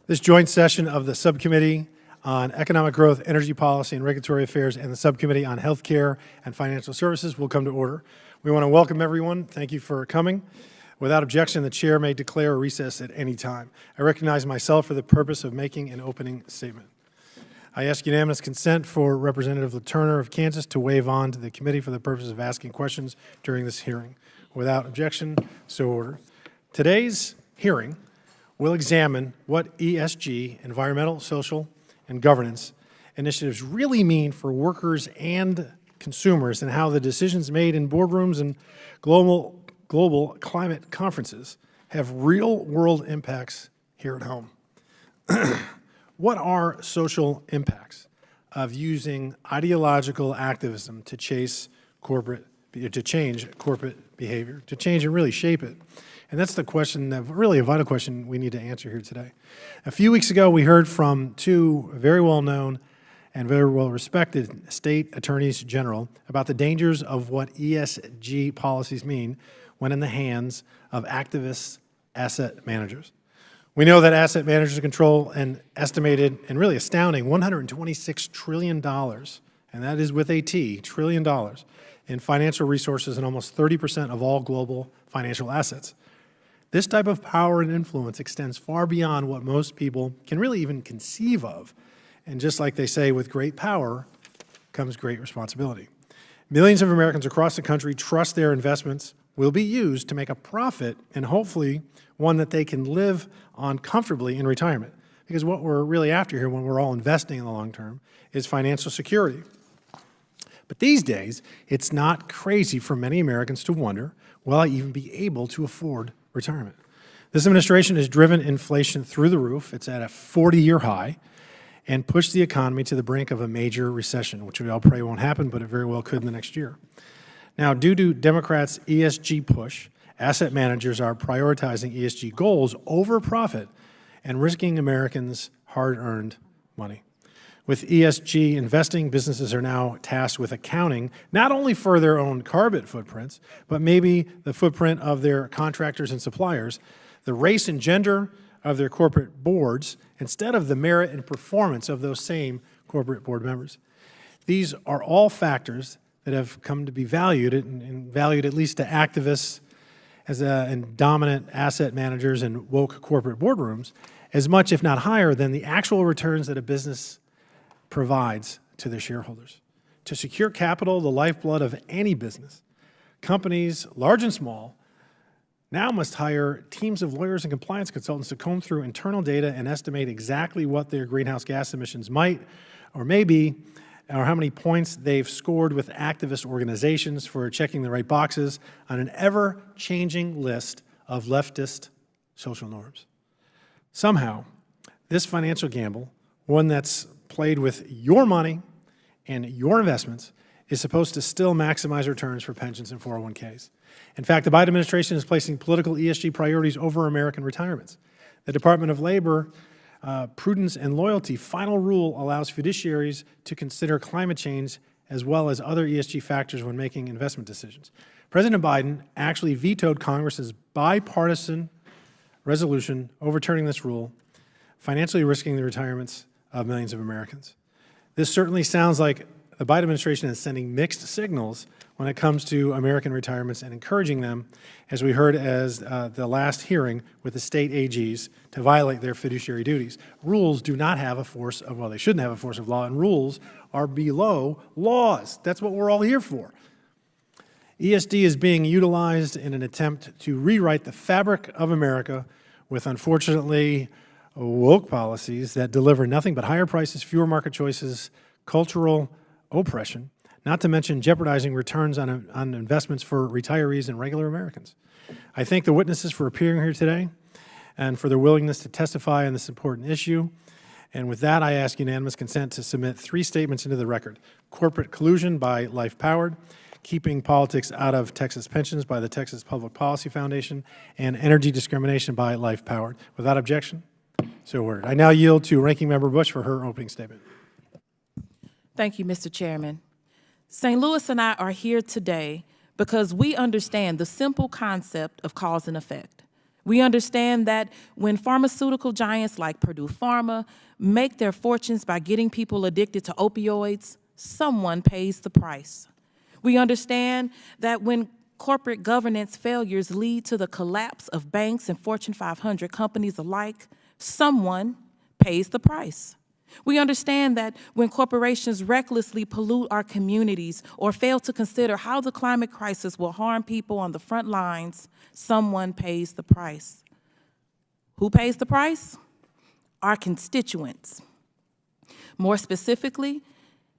This joint session of the Subcommittee on Economic Growth, Energy Policy, and Regulatory Affairs and the Subcommittee on Healthcare and Financial Services will come to order. We want to welcome everyone. Thank you for coming. Without objection, the Chair may declare a recess at any time. I recognize myself for the purpose of making an opening statement. I ask unanimous consent for Representative LaTurner of Kansas to waive on to the committee for the purpose of asking questions during this hearing. Without objection, so ordered. Today's hearing will examine what ESG, environmental, social, and governance initiatives really mean for workers and consumers, and how the decisions made in boardrooms and global climate conferences have real-world impacts here at home. What are social impacts of using ideological activism to change corporate behavior, to change and really shape it? And that's the question, really a vital question we need to answer here today. A few weeks ago, we heard from two very well-known and very well-respected state attorneys general about the dangers of what ESG policies mean when in the hands of activist asset managers. We know that asset managers control an estimated and really astounding $126 trillion, and that is with a T, trillion dollars, in financial resources and almost 30% of all global financial assets. This type of power and influence extends far beyond what most people can really even conceive of. And just like they say, with great power comes great responsibility. Millions of Americans across the country trust their investments will be used to make a profit, and hopefully one that they can live on comfortably in retirement. Because what we're really after here when we're all investing in the long term is financial security. But these days, it's not crazy for many Americans to wonder, will I even be able to afford retirement? This administration has driven inflation through the roof. It's at a 40-year high and pushed the economy to the brink of a major recession, which we all pray won't happen, but it very well could in the next year. Now, due to Democrats' ESG push, asset managers are prioritizing ESG goals over profit and risking Americans' hard-earned money. With ESG investing, businesses are now tasked with accounting not only for their own carbon footprints, but maybe the footprint of their contractors and suppliers, the race and gender of their corporate boards, instead of the merit and performance of those same corporate board members. These are all factors that have come to be valued, and valued at least to activists and dominant asset managers and woke corporate boardrooms, as much, if not higher, than the actual returns that a business provides to their shareholders. To secure capital, the lifeblood of any business, companies, large and small, now must hire teams of lawyers and compliance consultants to comb through internal data and estimate exactly what their greenhouse gas emissions might or may be, or how many points they've scored with activist organizations for checking the right boxes on an ever-changing list of leftist social norms. Somehow, this financial gamble, one that's played with your money and your investments, is supposed to still maximize returns for pensions and 401ks. In fact, the Biden administration is placing political ESG priorities over American retirements. The Department of Labor Prudence and Loyalty final rule allows fiduciaries to consider climate change as well as other ESG factors when making investment decisions. President Biden actually vetoed Congress's bipartisan resolution overturning this rule, financially risking the retirements of millions of Americans. This certainly sounds like the Biden administration is sending mixed signals when it comes to American retirements and encouraging them, as we heard as the last hearing with the state AGs, to violate their fiduciary duties. Rules do not have a force of, well, they shouldn't have a force of law, and rules are below laws. That's what we're all here for. ESG is being utilized in an attempt to rewrite the fabric of America with, unfortunately, woke policies that deliver nothing but higher prices, fewer market choices, cultural oppression, not to mention jeopardizing returns on investments for retirees and regular Americans. I thank the witnesses for appearing here today and for their willingness to testify on this important issue. And with that, I ask unanimous consent to submit 3 statements into the record. Corporate collusion by Life Powered, Keeping Politics Out of Texas Pensions by the Texas Public Policy Foundation, and Energy Discrimination by Life Powered. Without objection, so ordered. I now yield to Ranking Member Bush for her opening statement. Thank you, Mr. Chairman. St. Louis and I are here today because we understand the simple concept of cause and effect. We understand that when pharmaceutical giants like Purdue Pharma make their fortunes by getting people addicted to opioids, someone pays the price. We understand that when corporate governance failures lead to the collapse of banks and Fortune 500 companies alike, someone pays the price. We understand that when corporations recklessly pollute our communities or fail to consider how the climate crisis will harm people on the front lines, someone pays the price. Who pays the price? Our constituents. More specifically,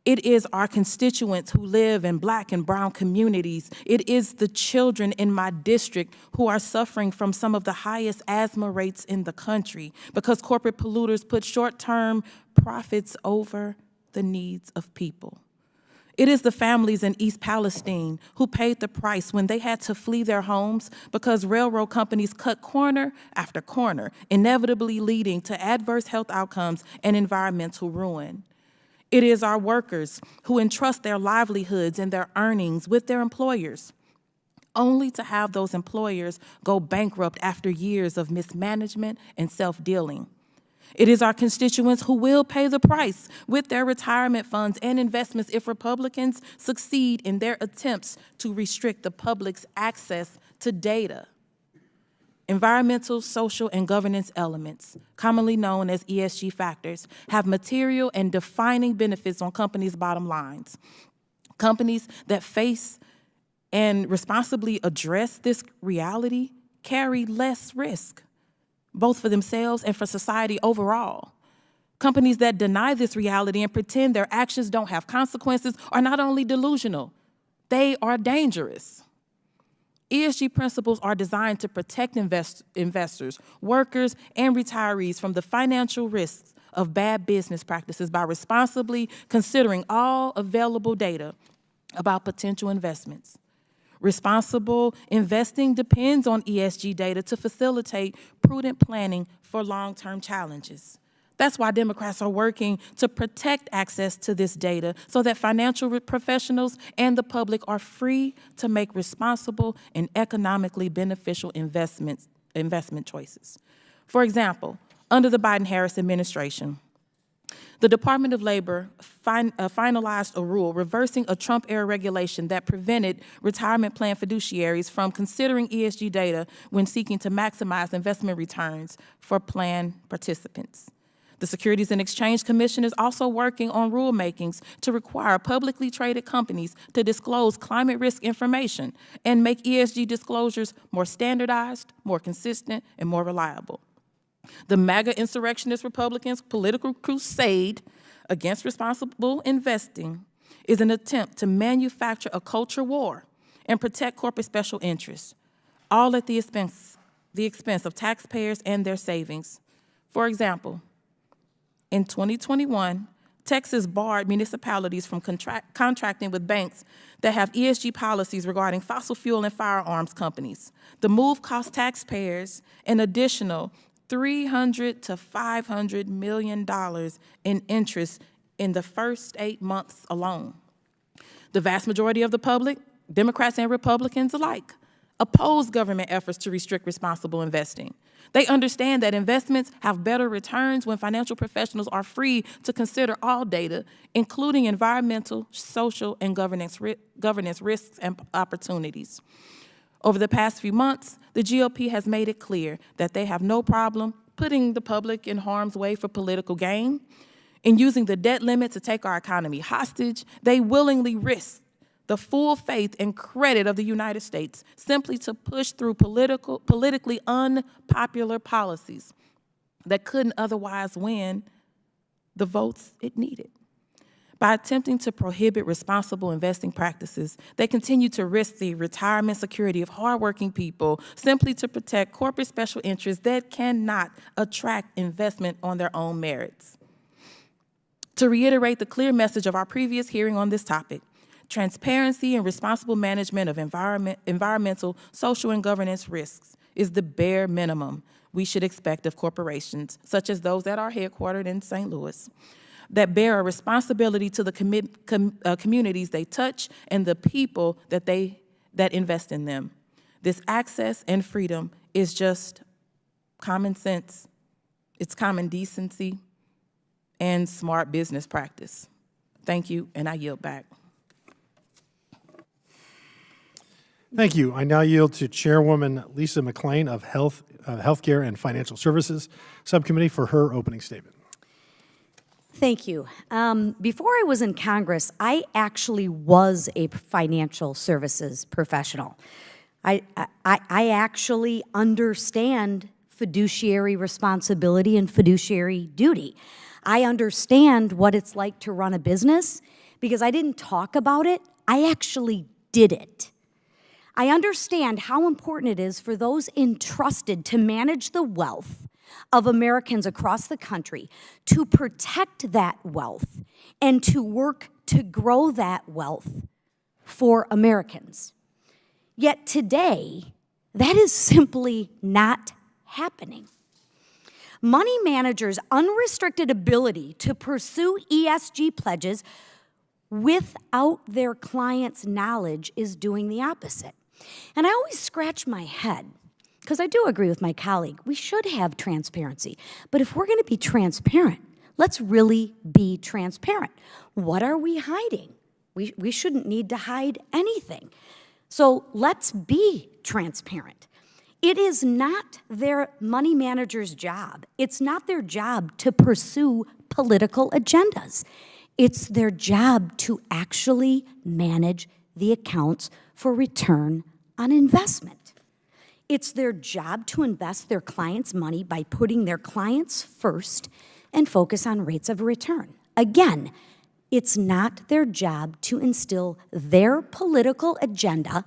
it is our constituents who live in Black and brown communities. It is the children in my district who are suffering from some of the highest asthma rates in the country because corporate polluters put short-term profits over the needs of people. It is the families in East Palestine who paid the price when they had to flee their homes because railroad companies cut corner after corner, inevitably leading to adverse health outcomes and environmental ruin. It is our workers who entrust their livelihoods and their earnings with their employers, only to have those employers go bankrupt after years of mismanagement and self-dealing. It is our constituents who will pay the price with their retirement funds and investments if Republicans succeed in their attempts to restrict the public's access to data. Environmental, social, and governance elements, commonly known as ESG factors, have material and defining benefits on companies' bottom lines. Companies that face and responsibly address this reality carry less risk, both for themselves and for society overall. Companies that deny this reality and pretend their actions don't have consequences are not only delusional, they are dangerous. ESG principles are designed to protect investors, workers, and retirees from the financial risks of bad business practices by responsibly considering all available data about potential investments. Responsible investing depends on ESG data to facilitate prudent planning for long-term challenges. That's why Democrats are working to protect access to this data so that financial professionals and the public are free to make responsible and economically beneficial investment choices. For example, under the Biden-Harris administration, the Department of Labor finalized a rule reversing a Trump-era regulation that prevented retirement plan fiduciaries from considering ESG data when seeking to maximize investment returns for plan participants. The Securities and Exchange Commission is also working on rulemakings to require publicly traded companies to disclose climate risk information and make ESG disclosures more standardized, more consistent, and more reliable. The MAGA insurrectionist Republicans' political crusade against responsible investing is an attempt to manufacture a culture war and protect corporate special interests, all at the expense of taxpayers and their savings. For example, in 2021, Texas barred municipalities from contracting with banks that have ESG policies regarding fossil fuel and firearms companies. The move cost taxpayers an additional $300 to $500 million in interest in the first 8 months alone. The vast majority of the public, Democrats and Republicans alike, oppose government efforts to restrict responsible investing. They understand that investments have better returns when financial professionals are free to consider all data, including environmental, social, and governance risks and opportunities. Over the past few months, the GOP has made it clear that they have no problem putting the public in harm's way for political gain. In using the debt limit to take our economy hostage, they willingly risk the full faith and credit of the United States simply to push through politically unpopular policies that couldn't otherwise win the votes it needed. By attempting to prohibit responsible investing practices, they continue to risk the retirement security of hardworking people simply to protect corporate special interests that cannot attract investment on their own merits. To reiterate the clear message of our previous hearing on this topic, transparency and responsible management of environmental, social, and governance risks is the bare minimum we should expect of corporations, such as those that are headquartered in St. Louis, that bear a responsibility to the communities they touch and the people that invest in them. This access and freedom is just common sense, it's common decency, and smart business practice. Thank you, and I yield back. Thank you. I now yield to Chairwoman Lisa McLean of Healthcare and Financial Services Subcommittee for her opening statement. Thank you. Before I was in Congress, I actually was a financial services professional. I actually understand fiduciary responsibility and fiduciary duty. I understand what it's like to run a business because I didn't talk about it, I actually did it. I understand how important it is for those entrusted to manage the wealth of Americans across the country to protect that wealth and to work to grow that wealth for Americans. Yet today, that is simply not happening. Money managers' unrestricted ability to pursue ESG pledges without their clients' knowledge is doing the opposite. And I always scratch my head, because I do agree with my colleague, we should have transparency. But if we're going to be transparent, let's really be transparent. What are we hiding? We shouldn't need to hide anything. So let's be transparent. It is not their money manager's job. It's not their job to pursue political agendas. It's their job to actually manage the accounts for return on investment. It's their job to invest their clients' money by putting their clients first and focus on rates of return. Again, it's not their job to instill their political agenda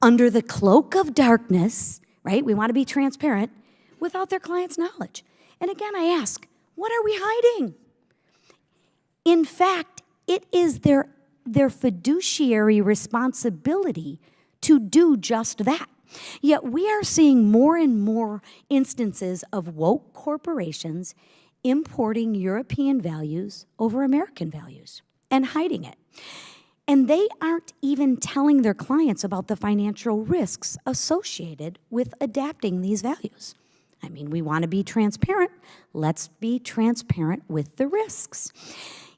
under the cloak of darkness, right? We want to be transparent without their clients' knowledge. And again, I ask, what are we hiding? In fact, it is their fiduciary responsibility to do just that. Yet we are seeing more and more instances of woke corporations importing European values over American values and hiding it. And they aren't even telling their clients about the financial risks associated with adapting these values. I mean, we want to be transparent. Let's be transparent with the risks.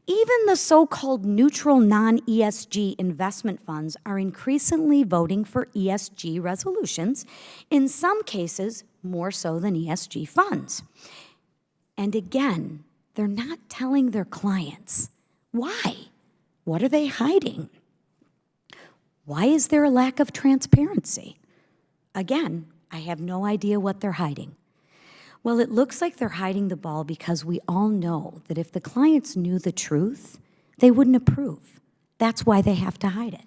Even the so-called neutral non-ESG investment funds are increasingly voting for ESG resolutions, in some cases more so than ESG funds. And again, they're not telling their clients. Why? What are they hiding? Why is there a lack of transparency? Again, I have no idea what they're hiding. Well, it looks like they're hiding the ball because we all know that if the clients knew the truth, they wouldn't approve. That's why they have to hide it.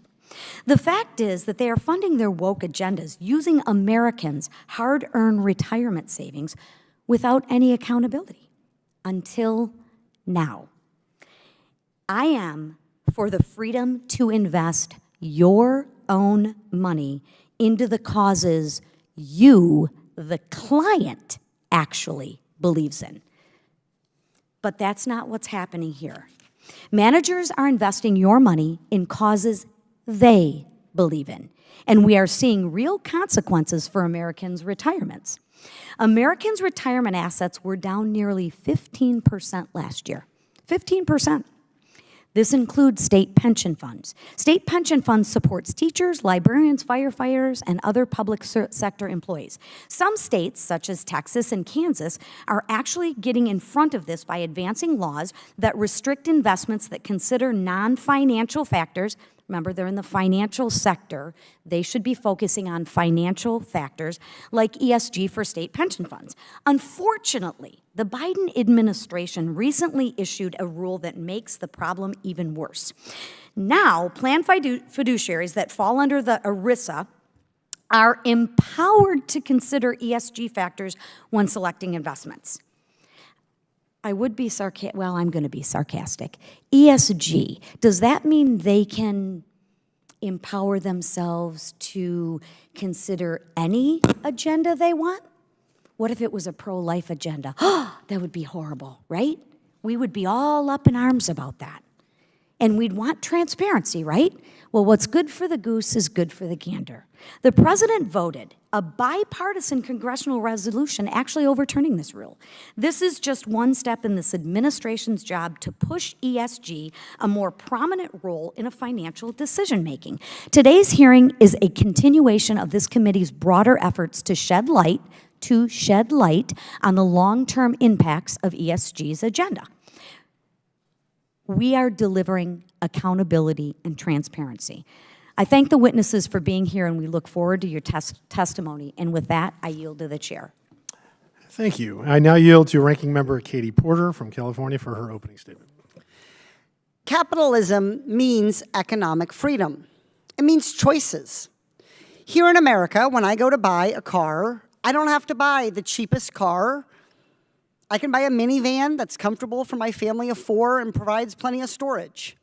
The fact is that they are funding their woke agendas using Americans' hard-earned retirement savings without any accountability. Until now. I am for the freedom to invest your own money into the causes you, the client, actually believes in. But that's not what's happening here. Managers are investing your money in causes they believe in, and we are seeing real consequences for Americans' retirements. Americans' retirement assets were down nearly 15% last year. 15%. This includes state pension funds. State pension funds supports teachers, librarians, firefighters, and other public sector employees. Some states, such as Texas and Kansas, are actually getting in front of this by advancing laws that restrict investments that consider non-financial factors. Remember, they're in the financial sector. They should be focusing on financial factors like ESG for state pension funds. Unfortunately, the Biden administration recently issued a rule that makes the problem even worse. Now, plan fiduciaries that fall under the ERISA are empowered to consider ESG factors when selecting investments. I would be sarcastic. Well, I'm going to be sarcastic. ESG, does that mean they can empower themselves to consider any agenda they want? What if it was a pro-life agenda? That would be horrible, right? We would be all up in arms about that. And we'd want transparency, right? Well, what's good for the goose is good for the gander. The president voted a bipartisan congressional resolution actually overturning this rule. This is just one step in this administration's job to push ESG a more prominent role in a financial decision-making. Today's hearing is a continuation of this committee's broader efforts to shed light on the long-term impacts of ESG's agenda. We are delivering accountability and transparency. I thank the witnesses for being here, and we look forward to your testimony. And with that, I yield to the chair. Thank you. I now yield to Ranking Member Katie Porter from California for her opening statement. Capitalism means economic freedom. It means choices. Here in America, when I go to buy a car, I don't have to buy the cheapest car. I can buy a minivan that's comfortable for my family of 4 and provides plenty of storage.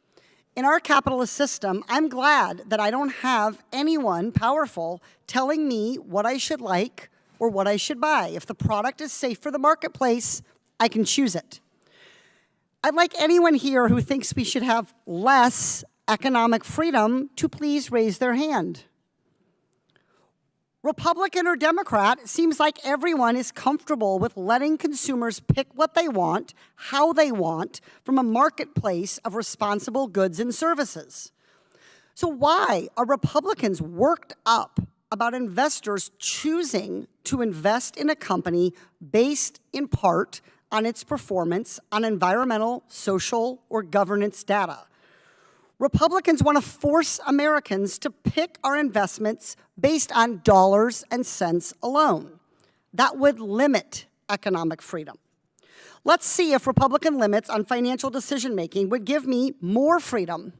In our capitalist system, I'm glad that I don't have anyone powerful telling me what I should like or what I should buy. If the product is safe for the marketplace, I can choose it. I'd like anyone here who thinks we should have less economic freedom to please raise their hand. Republican or Democrat, it seems like everyone is comfortable with letting consumers pick what they want, how they want, from a marketplace of responsible goods and services. So why are Republicans worked up about investors choosing to invest in a company based in part on its performance on environmental, social, or governance data? Republicans want to force Americans to pick our investments based on dollars and cents alone. That would limit economic freedom. Let's see if Republican limits on financial decision-making would give me more freedom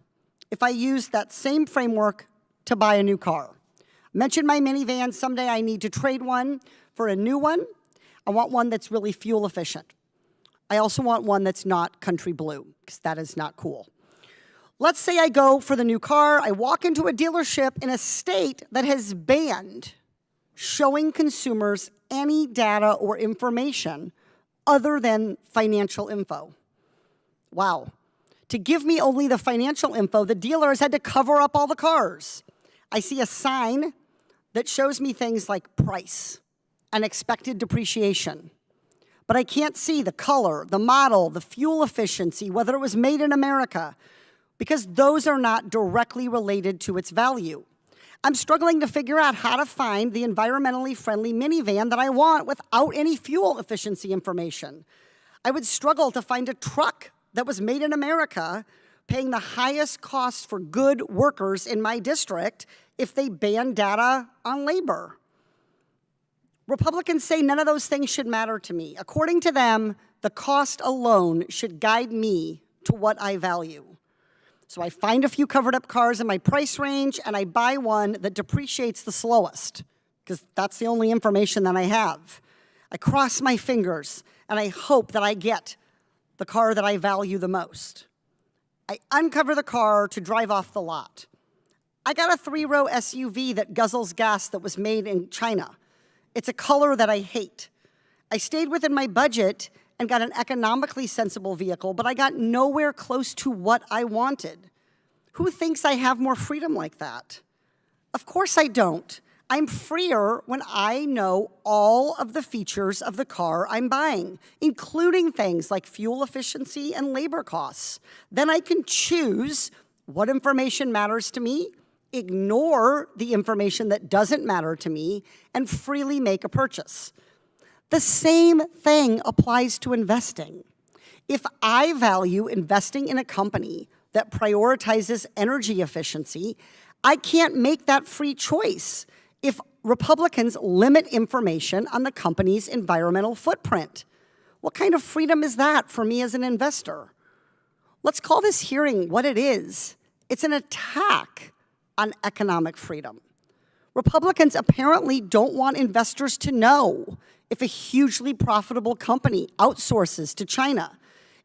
if I used that same framework to buy a new car. I mentioned my minivan. Someday I need to trade one for a new one. I want one that's really fuel efficient. I also want one that's not country blue, because that is not cool. Let's say I go for the new car, I walk into a dealership in a state that has banned showing consumers any data or information other than financial info. Wow. To give me only the financial info, the dealer has had to cover up all the cars. I see a sign that shows me things like price and expected depreciation. But I can't see the color, the model, the fuel efficiency, whether it was made in America, because those are not directly related to its value. I'm struggling to figure out how to find the environmentally friendly minivan that I want without any fuel efficiency information. I would struggle to find a truck that was made in America, paying the highest cost for good workers in my district if they ban data on labor. Republicans say none of those things should matter to me. According to them, the cost alone should guide me to what I value. So I find a few covered up cars in my price range and I buy one that depreciates the slowest, because that's the only information that I have. I cross my fingers and I hope that I get the car that I value the most. I uncover the car to drive off the lot. I got a 3-row SUV that guzzles gas that was made in China. It's a color that I hate. I stayed within my budget and got an economically sensible vehicle, but I got nowhere close to what I wanted. Who thinks I have more freedom like that? Of course I don't. I'm freer when I know all of the features of the car I'm buying, including things like fuel efficiency and labor costs. Then I can choose what information matters to me, ignore the information that doesn't matter to me, and freely make a purchase. The same thing applies to investing. If I value investing in a company that prioritizes energy efficiency, I can't make that free choice if Republicans limit information on the company's environmental footprint. What kind of freedom is that for me as an investor? Let's call this hearing what it is. It's an attack on economic freedom. Republicans apparently don't want investors to know if a hugely profitable company outsources to China,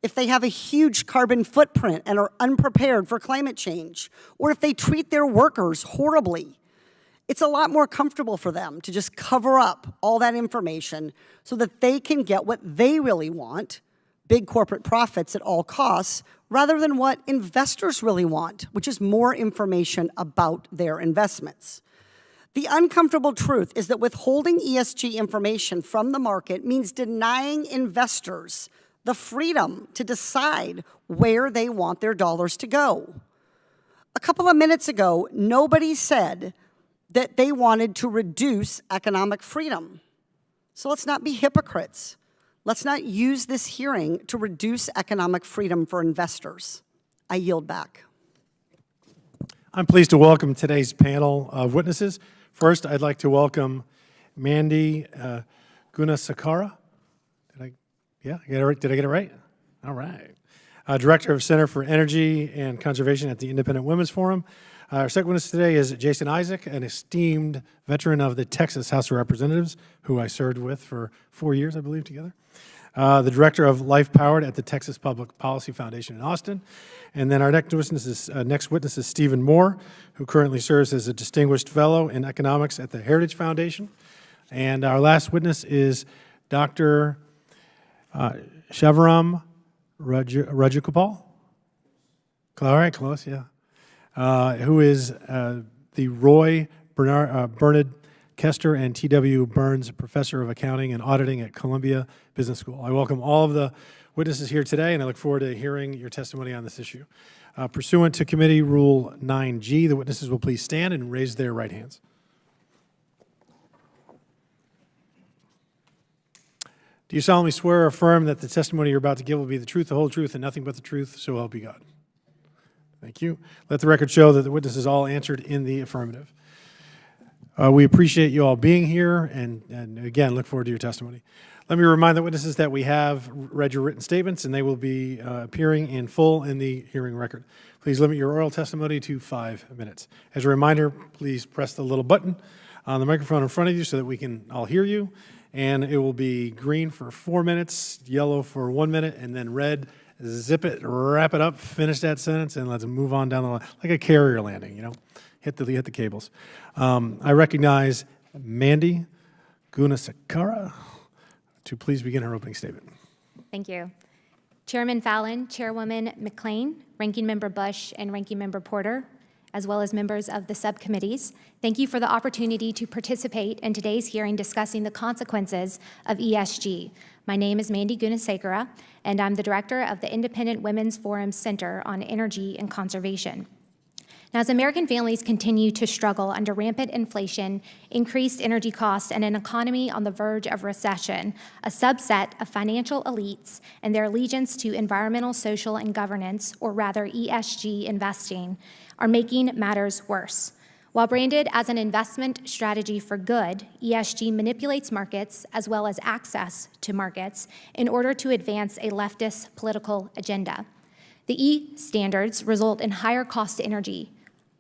if they have a huge carbon footprint and are unprepared for climate change, or if they treat their workers horribly. It's a lot more comfortable for them to just cover up all that information so that they can get what they really want, big corporate profits at all costs, rather than what investors really want, which is more information about their investments. The uncomfortable truth is that withholding ESG information from the market means denying investors the freedom to decide where they want their dollars to go. A couple of minutes ago, nobody said that they wanted to reduce economic freedom. So let's not be hypocrites. Let's not use this hearing to reduce economic freedom for investors. I yield back. I'm pleased to welcome today's panel of witnesses. First, I'd like to welcome Mandy Gunasekara. Did I get it right? All right. Director of Center for Energy and Conservation at the Independent Women's Forum. Our second witness today is Jason Isaac, an esteemed veteran of the Texas House of Representatives, who I served with for 4 years, I believe, together. The Director of Life Powered at the Texas Public Policy Foundation in Austin. And then our next witness is Stephen Moore, who currently serves as a Distinguished Fellow in Economics at the Heritage Foundation. And our last witness is Dr. Shiva Rajgopal. All right, close, yeah. Who is the Roy Bernard Kester and T.W. Burns Professor of Accounting and Auditing at Columbia Business School. I welcome all of the witnesses here today, and I look forward to hearing your testimony on this issue. Pursuant to Committee Rule 9G, the witnesses will please stand and raise their right hands. Do you solemnly swear or affirm that the testimony you're about to give will be the truth, the whole truth, and nothing but the truth, so help you God? Thank you. Let the record show that the witnesses all answered in the affirmative. We appreciate you all being here, and again, look forward to your testimony. Let me remind the witnesses that we have read your written statements, and they will be appearing in full in the hearing record. Please limit your oral testimony to 5 minutes. As a reminder, please press the little button on the microphone in front of you so that we can all hear you, and it will be green for 4 minutes, yellow for 1 minute, and then red. Zip it, wrap it up, finish that sentence, and let's move on down the line, like a carrier landing, you know? Hit the cables. I recognize Mandy Gunasekara to please begin her opening statement. Thank you. Chairman Fallon, Chairwoman McLean, Ranking Member Bush, and Ranking Member Porter, as well as members of the subcommittees, thank you for the opportunity to participate in today's hearing discussing the consequences of ESG. My name is Mandy Gunasekara, and I'm the director of the Independent Women's Forum Center on Energy and Conservation. Now, as American families continue to struggle under rampant inflation, increased energy costs, and an economy on the verge of recession, a subset of financial elites and their allegiance to environmental, social, and governance, or rather ESG investing, are making matters worse. While branded as an investment strategy for good, ESG manipulates markets as well as access to markets in order to advance a leftist political agenda. The E standards result in higher cost energy,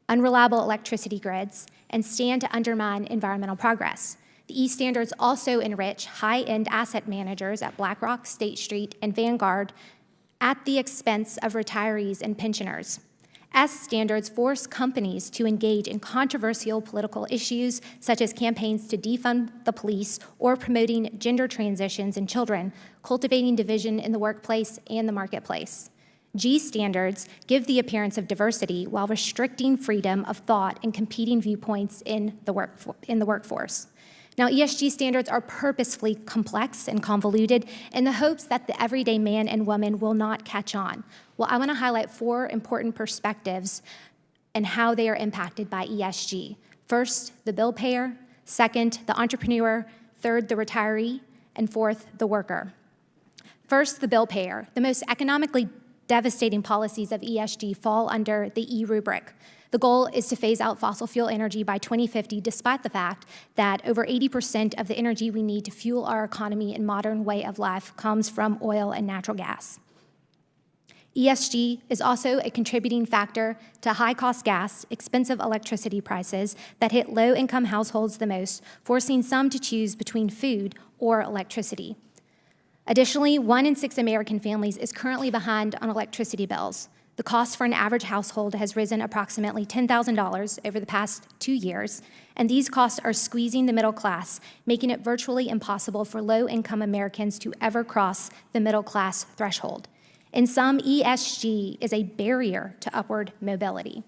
unreliable electricity grids, and stand to undermine environmental progress. The E standards also enrich high-end asset managers at BlackRock, State Street, and Vanguard at the expense of retirees and pensioners. S standards force companies to engage in controversial political issues such as campaigns to defund the police or promoting gender transitions in children, cultivating division in the workplace and the marketplace. G standards give the appearance of diversity while restricting freedom of thought and competing viewpoints in the workforce. Now, ESG standards are purposefully complex and convoluted in the hopes that the everyday man and woman will not catch on. Well, I want to highlight 4 important perspectives and how they are impacted by ESG. First, the bill payer. Second, the entrepreneur. Third, the retiree. And fourth, the worker. First, the bill payer. The most economically devastating policies of ESG fall under the E rubric. The goal is to phase out fossil fuel energy by 2050, despite the fact that over 80% of the energy we need to fuel our economy and modern way of life comes from oil and natural gas. ESG is also a contributing factor to high-cost gas, expensive electricity prices that hit low-income households the most, forcing some to choose between food or electricity. Additionally, 1 in 6 American families is currently behind on electricity bills. The cost for an average household has risen approximately $10,000 over the past 2 years, and these costs are squeezing the middle class, making it virtually impossible for low-income Americans to ever cross the middle-class threshold. In sum, ESG is a barrier to upward mobility.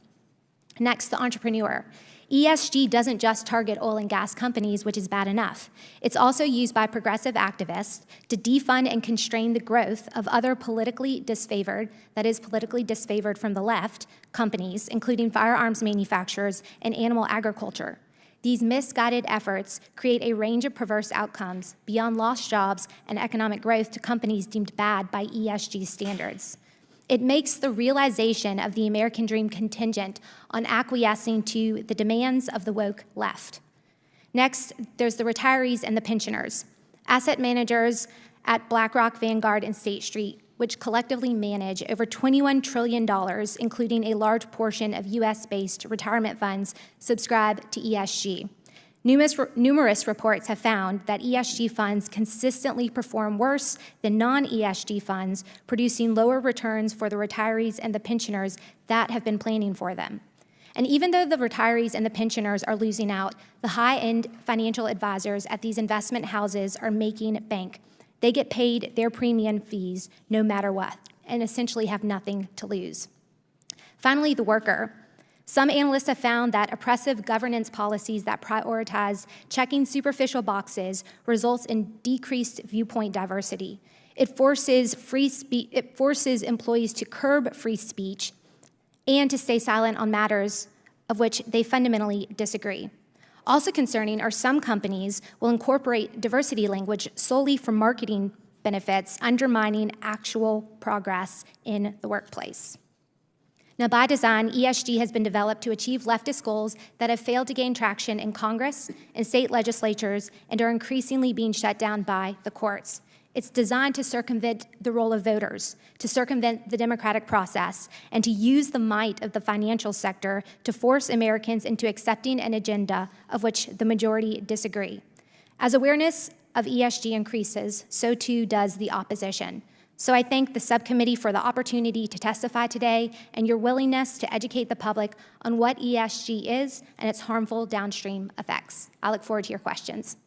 Next, the entrepreneur. ESG doesn't just target oil and gas companies, which is bad enough. It's also used by progressive activists to defund and constrain the growth of other politically disfavored, that is, politically disfavored from the left, companies, including firearms manufacturers and animal agriculture. These misguided efforts create a range of perverse outcomes beyond lost jobs and economic growth to companies deemed bad by ESG standards. It makes the realization of the American dream contingent on acquiescing to the demands of the woke left. Next, there's the retirees and the pensioners, asset managers at BlackRock, Vanguard, and State Street, which collectively manage over $21 trillion, including a large portion of US-based retirement funds subscribe to ESG. Numerous reports have found that ESG funds consistently perform worse than non-ESG funds, producing lower returns for the retirees and the pensioners that have been planning for them. And even though the retirees and the pensioners are losing out, the high-end financial advisors at these investment houses are making bank. They get paid their premium fees no matter what, and essentially have nothing to lose. Finally, the worker. Some analysts have found that oppressive governance policies that prioritize checking superficial boxes results in decreased viewpoint diversity. It forces employees to curb free speech and to stay silent on matters of which they fundamentally disagree. Also concerning are some companies will incorporate diversity language solely for marketing benefits, undermining actual progress in the workplace. Now, by design, ESG has been developed to achieve leftist goals that have failed to gain traction in Congress and state legislatures and are increasingly being shut down by the courts. It's designed to circumvent the role of voters, to circumvent the democratic process, and to use the might of the financial sector to force Americans into accepting an agenda of which the majority disagree. As awareness of ESG increases, so too does the opposition. So I thank the subcommittee for the opportunity to testify today and your willingness to educate the public on what ESG is and its harmful downstream effects. I look forward to your questions.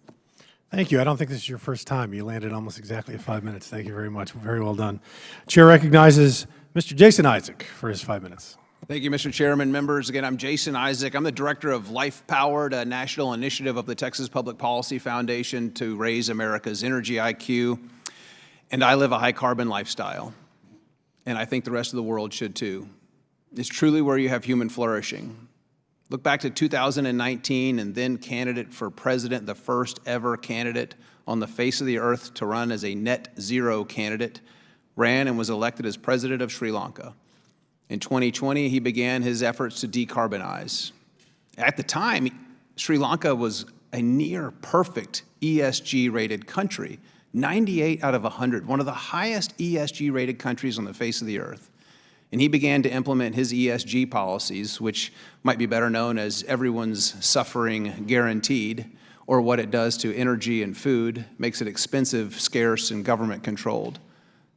Thank you. I don't think this is your first time. You landed almost exactly at 5 minutes. Thank you very much. Very well done. Chair recognizes Mr. Jason Isaac for his 5 minutes. Thank you, Mr. Chairman. Members, again, I'm Jason Isaac. I'm the director of Life Powered, a national initiative of the Texas Public Policy Foundation to raise America's energy IQ. And I live a high-carbon lifestyle, and I think the rest of the world should too. It's truly where you have human flourishing. Look back to 2019 and then candidate for president, the first ever candidate on the face of the earth to run as a net zero candidate, ran and was elected as president of Sri Lanka. In 2020, he began his efforts to decarbonize. At the time, Sri Lanka was a near perfect ESG-rated country. 98 out of 100, one of the highest ESG-rated countries on the face of the earth. And he began to implement his ESG policies, which might be better known as everyone's suffering guaranteed, or what it does to energy and food, makes it expensive, scarce, and government-controlled.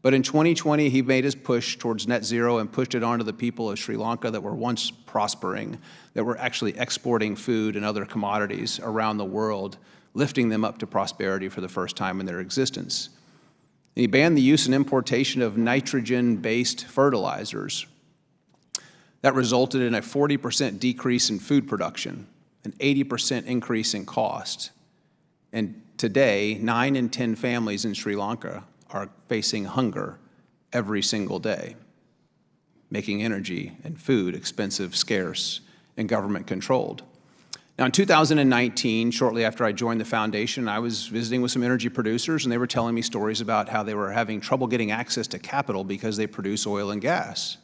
But in 2020, he made his push towards net zero and pushed it onto the people of Sri Lanka that were once prospering, that were actually exporting food and other commodities around the world, lifting them up to prosperity for the first time in their existence. And he banned the use and importation of nitrogen-based fertilizers. That resulted in a 40% decrease in food production, an 80% increase in cost. And today, 9 in 10 families in Sri Lanka are facing hunger every single day, making energy and food expensive, scarce, and government-controlled. Now, in 2019, shortly after I joined the foundation, I was visiting with some energy producers, and they were telling me stories about how they were having trouble getting access to capital because they produce oil and gas.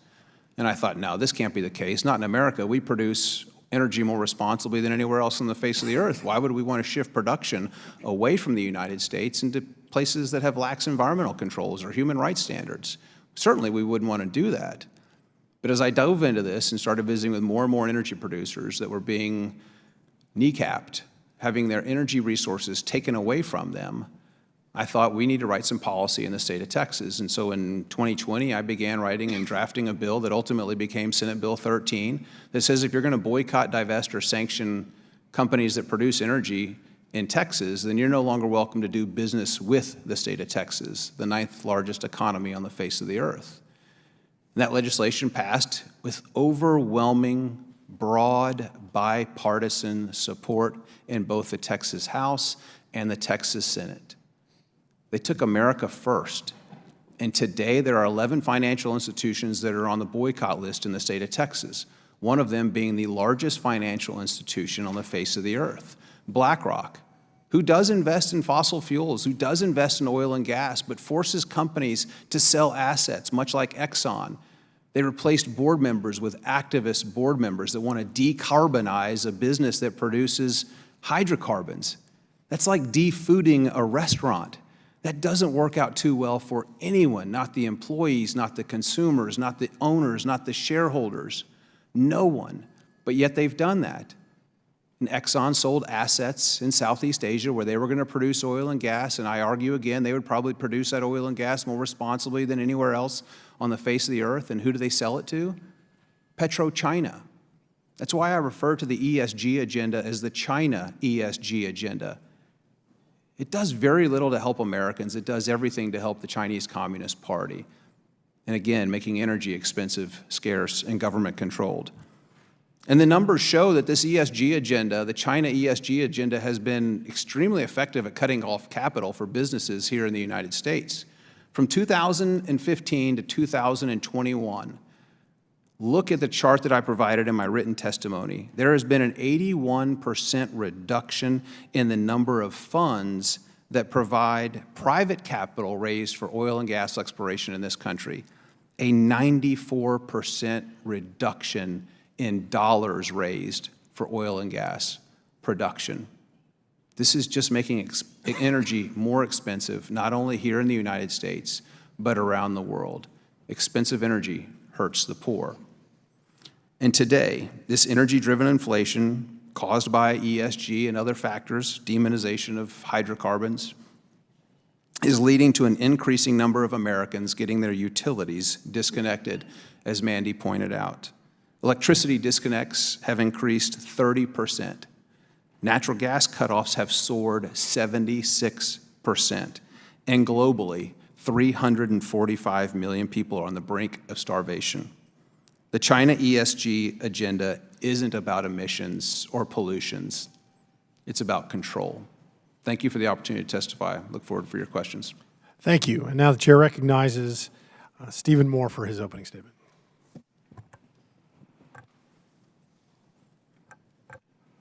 And I thought, no, this can't be the case. Not in America. We produce energy more responsibly than anywhere else on the face of the earth. Why would we want to shift production away from the United States into places that have lax environmental controls or human rights standards? Certainly, we wouldn't want to do that. But as I dove into this and started visiting with more and more energy producers that were being kneecapped, having their energy resources taken away from them, I thought we need to write some policy in the state of Texas. And so in 2020, I began writing and drafting a bill that ultimately became Senate Bill 13 that says if you're going to boycott, divest, or sanction companies that produce energy in Texas, then you're no longer welcome to do business with the state of Texas, the 9th largest economy on the face of the earth. And that legislation passed with overwhelming, broad, bipartisan support in both the Texas House and the Texas Senate. They took America first. And today there are 11 financial institutions that are on the boycott list in the state of Texas, one of them being the largest financial institution on the face of the earth, BlackRock, who does invest in fossil fuels, who does invest in oil and gas, but forces companies to sell assets, much like Exxon. They replaced board members with activist board members that want to decarbonize a business that produces hydrocarbons. That's like defooding a restaurant. That doesn't work out too well for anyone, not the employees, not the consumers, not the owners, not the shareholders, no one. But yet they've done that. And Exxon sold assets in Southeast Asia where they were going to produce oil and gas, and I argue again, they would probably produce that oil and gas more responsibly than anywhere else on the face of the earth. And who do they sell it to? PetroChina. That's why I refer to the ESG agenda as the China ESG agenda. It does very little to help Americans. It does everything to help the Chinese Communist Party. And again, making energy expensive, scarce, and government-controlled. And the numbers show that this ESG agenda, the China ESG agenda, has been extremely effective at cutting off capital for businesses here in the United States. From 2015 to 2021, look at the chart that I provided in my written testimony. There has been an 81% reduction in the number of funds that provide private capital raised for oil and gas exploration in this country. A 94% reduction in dollars raised for oil and gas production. This is just making energy more expensive, not only here in the United States, but around the world. Expensive energy hurts the poor. And today, this energy-driven inflation caused by ESG and other factors, demonization of hydrocarbons, is leading to an increasing number of Americans getting their utilities disconnected, as Mandy pointed out. Electricity disconnects have increased 30%. Natural gas cutoffs have soared 76%. And globally, 345 million people are on the brink of starvation. The China ESG agenda isn't about emissions or pollutions. It's about control. Thank you for the opportunity to testify. Look forward for your questions. Thank you. And now the chair recognizes Stephen Moore for his opening statement.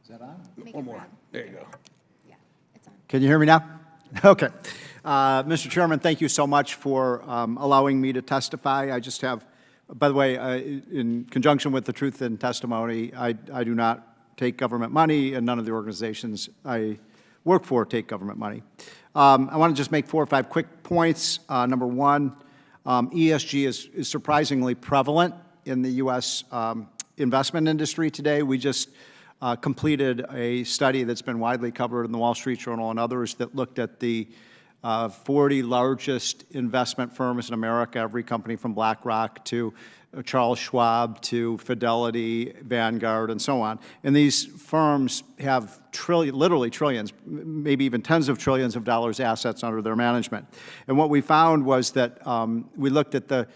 Is that on? One more. There you go. Yeah, it's on. Can you hear me now? Okay. Mr. Chairman, thank you so much for allowing me to testify. I just have, by the way, in conjunction with the truth in testimony, I do not take government money, and none of the organizations I work for take government money. I want to just make 4 or 5 quick points. Number one, ESG is surprisingly prevalent in the U.S. Investment industry today. We just completed a study that's been widely covered in the Wall Street Journal and others that looked at the 40 largest investment firms in America, every company from BlackRock to Charles Schwab to Fidelity, Vanguard, and so on. And these firms have literally trillions, maybe even tens of trillions of dollars assets under their management. And what we found was that we looked at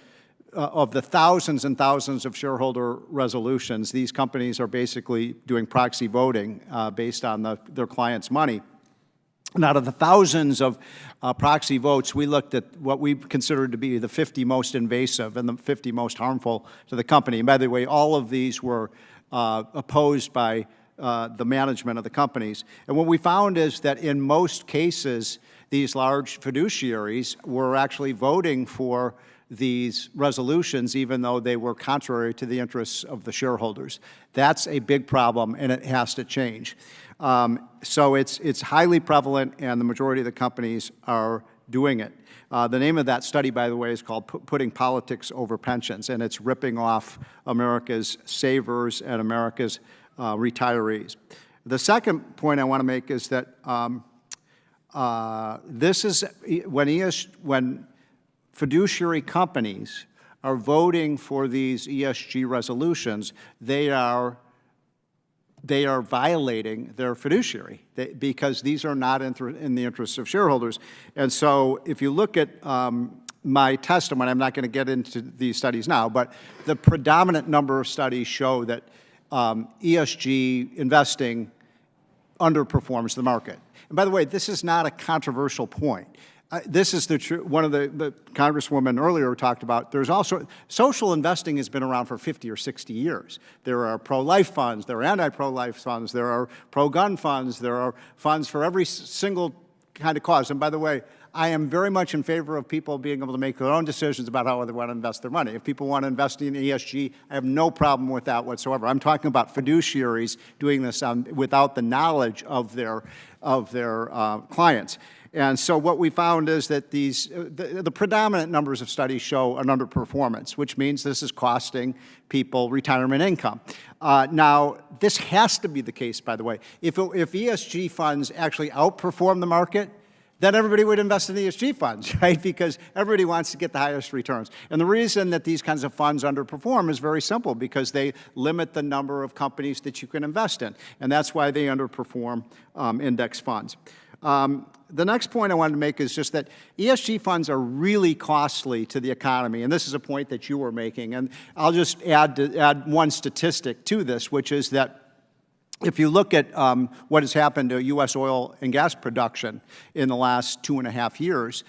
of the thousands and thousands of shareholder resolutions, these companies are basically doing proxy voting based on their clients' money. And out of the thousands of proxy votes, we looked at what we considered to be the 50 most invasive and the 50 most harmful to the company. And by the way, all of these were opposed by the management of the companies. And what we found is that in most cases, these large fiduciaries were actually voting for these resolutions, even though they were contrary to the interests of the shareholders. That's a big problem, and it has to change. So it's highly prevalent, and the majority of the companies are doing it. The name of that study, by the way, is called Putting Politics Over Pensions, and it's ripping off America's savers and America's retirees. The second point I want to make is that this is when fiduciary companies are voting for these ESG resolutions, they are violating their fiduciary because these are not in the interests of shareholders. And so if you look at my testimony, I'm not going to get into these studies now, but the predominant number of studies show that ESG investing underperforms the market. And by the way, this is not a controversial point. This is one of the Congresswoman earlier talked about. There's also, social investing has been around for 50 or 60 years. There are pro-life funds, there are anti-pro-life funds, there are pro-gun funds, there are funds for every single kind of cause. And by the way, I am very much in favor of people being able to make their own decisions about how they want to invest their money. If people want to invest in ESG, I have no problem with that whatsoever. I'm talking about fiduciaries doing this without the knowledge of their clients. And so what we found is that the predominant numbers of studies show an underperformance, which means this is costing people retirement income. Now, this has to be the case, by the way. If ESG funds actually outperform the market, then everybody would invest in ESG funds, right? Because everybody wants to get the highest returns. And the reason that these kinds of funds underperform is very simple, because they limit the number of companies that you can invest in. And that's why they underperform index funds. The next point I wanted to make is just that ESG funds are really costly to the economy, and this is a point that you were making. And I'll just add one statistic to this, which is that if you look at what has happened to U.S. oil and gas production in the last 2.5 years,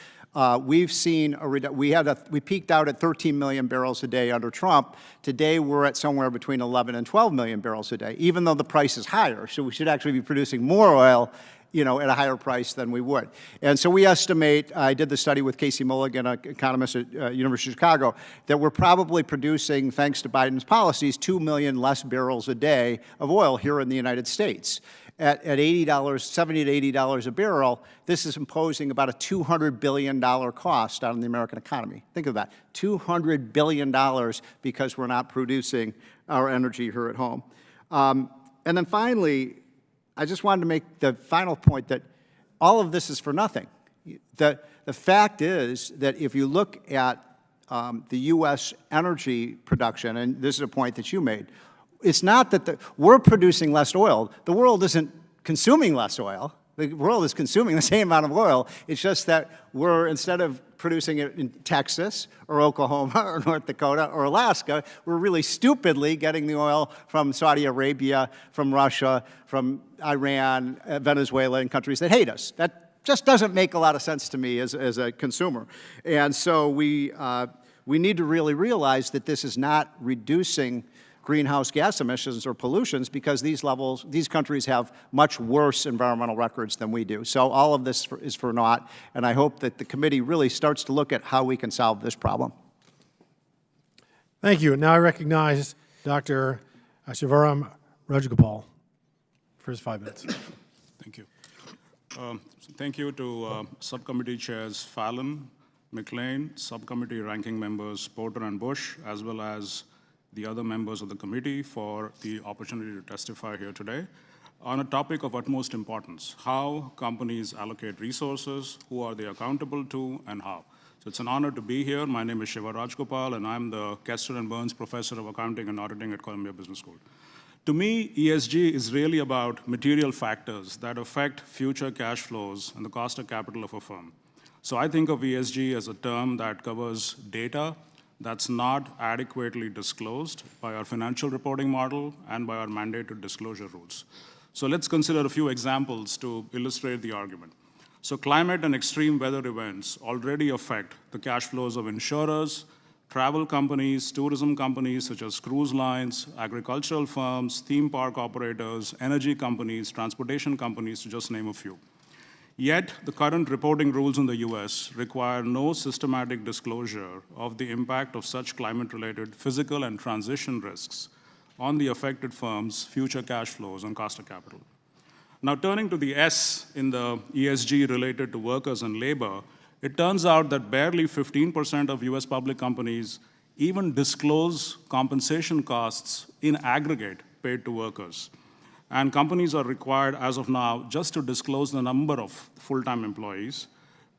we've seen we peaked out at 13 million barrels a day under Trump. Today, we're at somewhere between 11 and 12 million barrels a day, even though the price is higher. So we should actually be producing more oil, you know, at a higher price than we would. And so we estimate, I did the study with Casey Mulligan, an economist at University of Chicago, that we're probably producing, thanks to Biden's policies, 2 million less barrels a day of oil here in the United States. At $80, $70 to $80 a barrel, this is imposing about a $200 billion cost on the American economy. Think of that, $200 billion because we're not producing our energy here at home. And then finally, I just wanted to make the final point that all of this is for nothing. The fact is that if you look at the U.S. energy production, and this is a point that you made, it's not that we're producing less oil. The world isn't consuming less oil. The world is consuming the same amount of oil. It's just that we're, instead of producing it in Texas or Oklahoma or North Dakota or Alaska, we're really stupidly getting the oil from Saudi Arabia, from Russia, from Iran, Venezuela, and countries that hate us. That just doesn't make a lot of sense to me as a consumer. And so we need to really realize that this is not reducing greenhouse gas emissions or pollutions, because these countries have much worse environmental records than we do. So all of this is for naught, and I hope that the committee really starts to look at how we can solve this problem. Thank you. Now I recognize Dr. Shiva Rajgopal for his 5 minutes. Thank you. Thank you to Subcommittee Chairs Fallon, McLean, Subcommittee Ranking Members Porter and Bush, as well as the other members of the committee for the opportunity to testify here today on a topic of utmost importance: how companies allocate resources, who are they accountable to, and how. So it's an honor to be here. My name is Shiva Rajgopal, and I'm the Kester and Burns Professor of Accounting and Auditing at Columbia Business School. To me, ESG is really about material factors that affect future cash flows and the cost of capital of a firm. So I think of ESG as a term that covers data that's not adequately disclosed by our financial reporting model and by our mandated disclosure rules. So let's consider a few examples to illustrate the argument. So climate and extreme weather events already affect the cash flows of insurers, travel companies, tourism companies such as cruise lines, agricultural firms, theme park operators, energy companies, transportation companies, to just name a few. Yet, the current reporting rules in the US require no systematic disclosure of the impact of such climate-related physical and transition risks on the affected firm's future cash flows and cost of capital. Now, turning to the S in the ESG related to workers and labor, it turns out that barely 15% of US public companies even disclose compensation costs in aggregate paid to workers. And companies are required, as of now, just to disclose the number of full-time employees.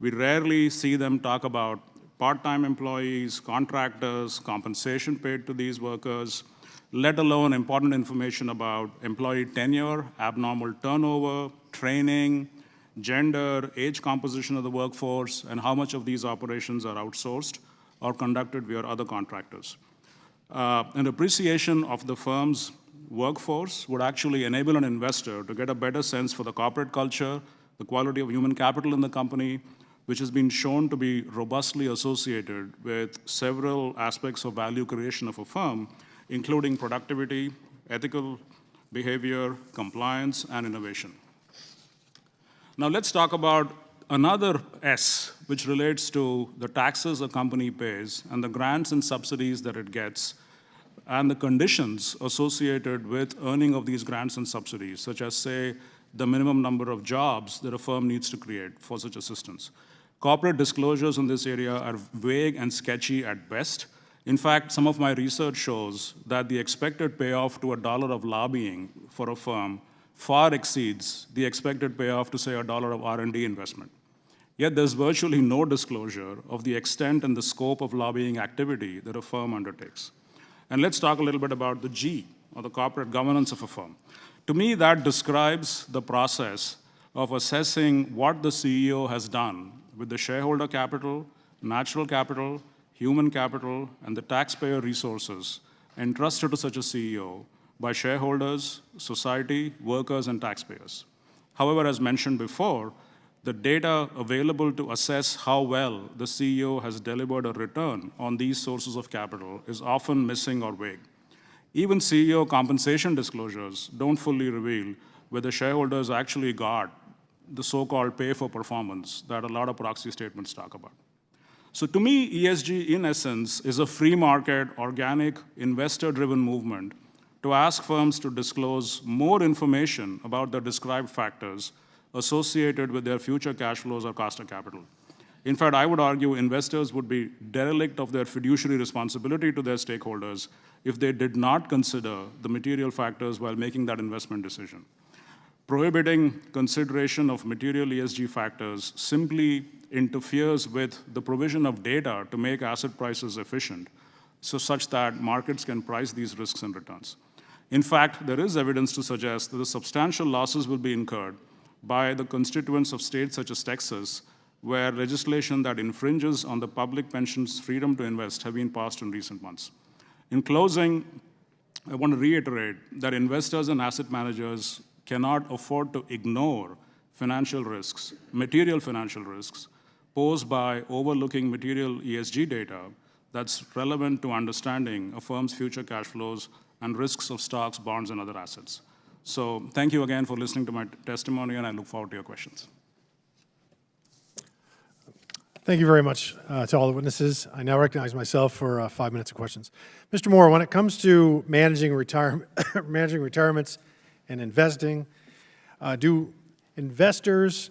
We rarely see them talk about part-time employees, contractors, compensation paid to these workers, let alone important information about employee tenure, abnormal turnover, training, gender, age composition of the workforce, and how much of these operations are outsourced or conducted via other contractors. An appreciation of the firm's workforce would actually enable an investor to get a better sense for the corporate culture, the quality of human capital in the company, which has been shown to be robustly associated with several aspects of value creation of a firm, including productivity, ethical behavior, compliance, and innovation. Now let's talk about another S, which relates to the taxes a company pays and the grants and subsidies that it gets, and the conditions associated with earning of these grants and subsidies, such as, say, the minimum number of jobs that a firm needs to create for such assistance. Corporate disclosures in this area are vague and sketchy at best. In fact, some of my research shows that the expected payoff to $1 of lobbying for a firm far exceeds the expected payoff to, say, $1 of R&D investment. Yet there's virtually no disclosure of the extent and the scope of lobbying activity that a firm undertakes. And let's talk a little bit about the G, or the corporate governance of a firm. To me, that describes the process of assessing what the CEO has done with the shareholder capital, natural capital, human capital, and the taxpayer resources entrusted to such a CEO by shareholders, society, workers, and taxpayers. However, as mentioned before, the data available to assess how well the CEO has delivered a return on these sources of capital is often missing or vague. Even CEO compensation disclosures don't fully reveal whether shareholders actually got the so-called pay for performance that a lot of proxy statements talk about. So to me, ESG, in essence, is a free market, organic, investor-driven movement to ask firms to disclose more information about the described factors associated with their future cash flows or cost of capital. In fact, I would argue investors would be derelict of their fiduciary responsibility to their stakeholders if they did not consider the material factors while making that investment decision. Prohibiting consideration of material ESG factors simply interferes with the provision of data to make asset prices efficient, so such that markets can price these risks and returns. In fact, there is evidence to suggest that the substantial losses will be incurred by the constituents of states such as Texas, where legislation that infringes on the public pension's freedom to invest have been passed in recent months. In closing, I want to reiterate that investors and asset managers cannot afford to ignore financial risks, material financial risks, posed by overlooking material ESG data that's relevant to understanding a firm's future cash flows and risks of stocks, bonds, and other assets. So thank you again for listening to my testimony, and I look forward to your questions. Thank you very much to all the witnesses. I now recognize myself for 5 minutes of questions. Mr. Moore, when it comes to managing retirements and investing, do investors,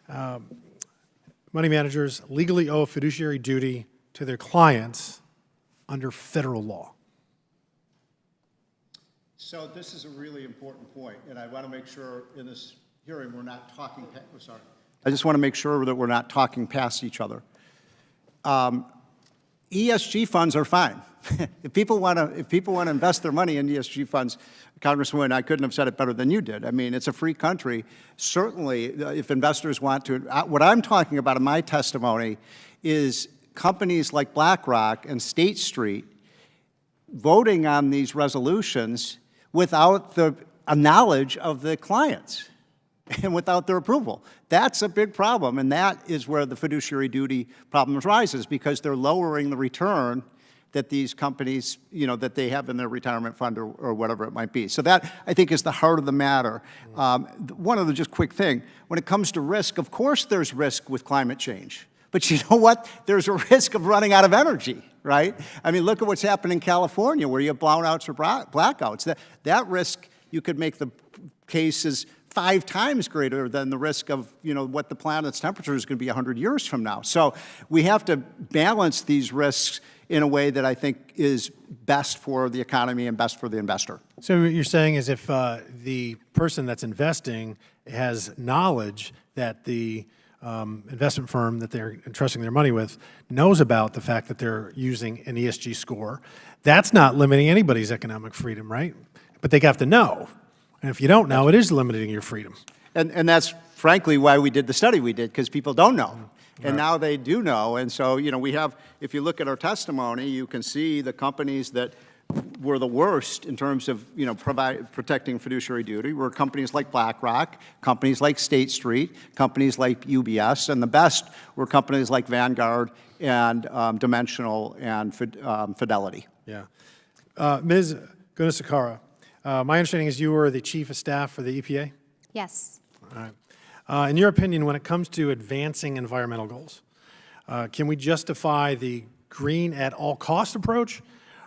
money managers legally owe a fiduciary duty to their clients under federal law? So this is a really important point, and I want to make sure in this hearing we're not talking, I just want to make sure that we're not talking past each other. ESG funds are fine. If people want to invest their money in ESG funds, Congresswoman, I couldn't have said it better than you did. I mean, it's a free country. Certainly, if investors want to, what I'm talking about in my testimony is companies like BlackRock and State Street voting on these resolutions without the knowledge of the clients and without their approval. That's a big problem, and that is where the fiduciary duty problem arises, because they're lowering the return that these companies, that they have in their retirement fund or whatever it might be. So that, I think, is the heart of the matter. One other just quick thing. When it comes to risk, of course there's risk with climate change. But you know what? There's a risk of running out of energy, right? I mean, look at what's happened in California, where you have brownouts or blackouts. That risk, you could make the case, is 5 times greater than the risk of, what the planet's temperature is going to be 100 years from now. So we have to balance these risks in a way that I think is best for the economy and best for the investor. So what you're saying is if the person that's investing has knowledge that the investment firm that they're entrusting their money with knows about the fact that they're using an ESG score, that's not limiting anybody's economic freedom, right? But they have to know. And if you don't know, it is limiting your freedom. And that's frankly why we did the study we did, because people don't know. And now they do know. And so, we have, if you look at our testimony, you can see the companies that were the worst in terms of, protecting fiduciary duty were companies like BlackRock, companies like State Street, companies like UBS, and the best were companies like Vanguard and Dimensional and Fidelity. Yeah. Ms. Gunasekara, my understanding is you were the chief of staff for the EPA? Yes. All right. In your opinion, when it comes to advancing environmental goals, can we justify the green at all cost approach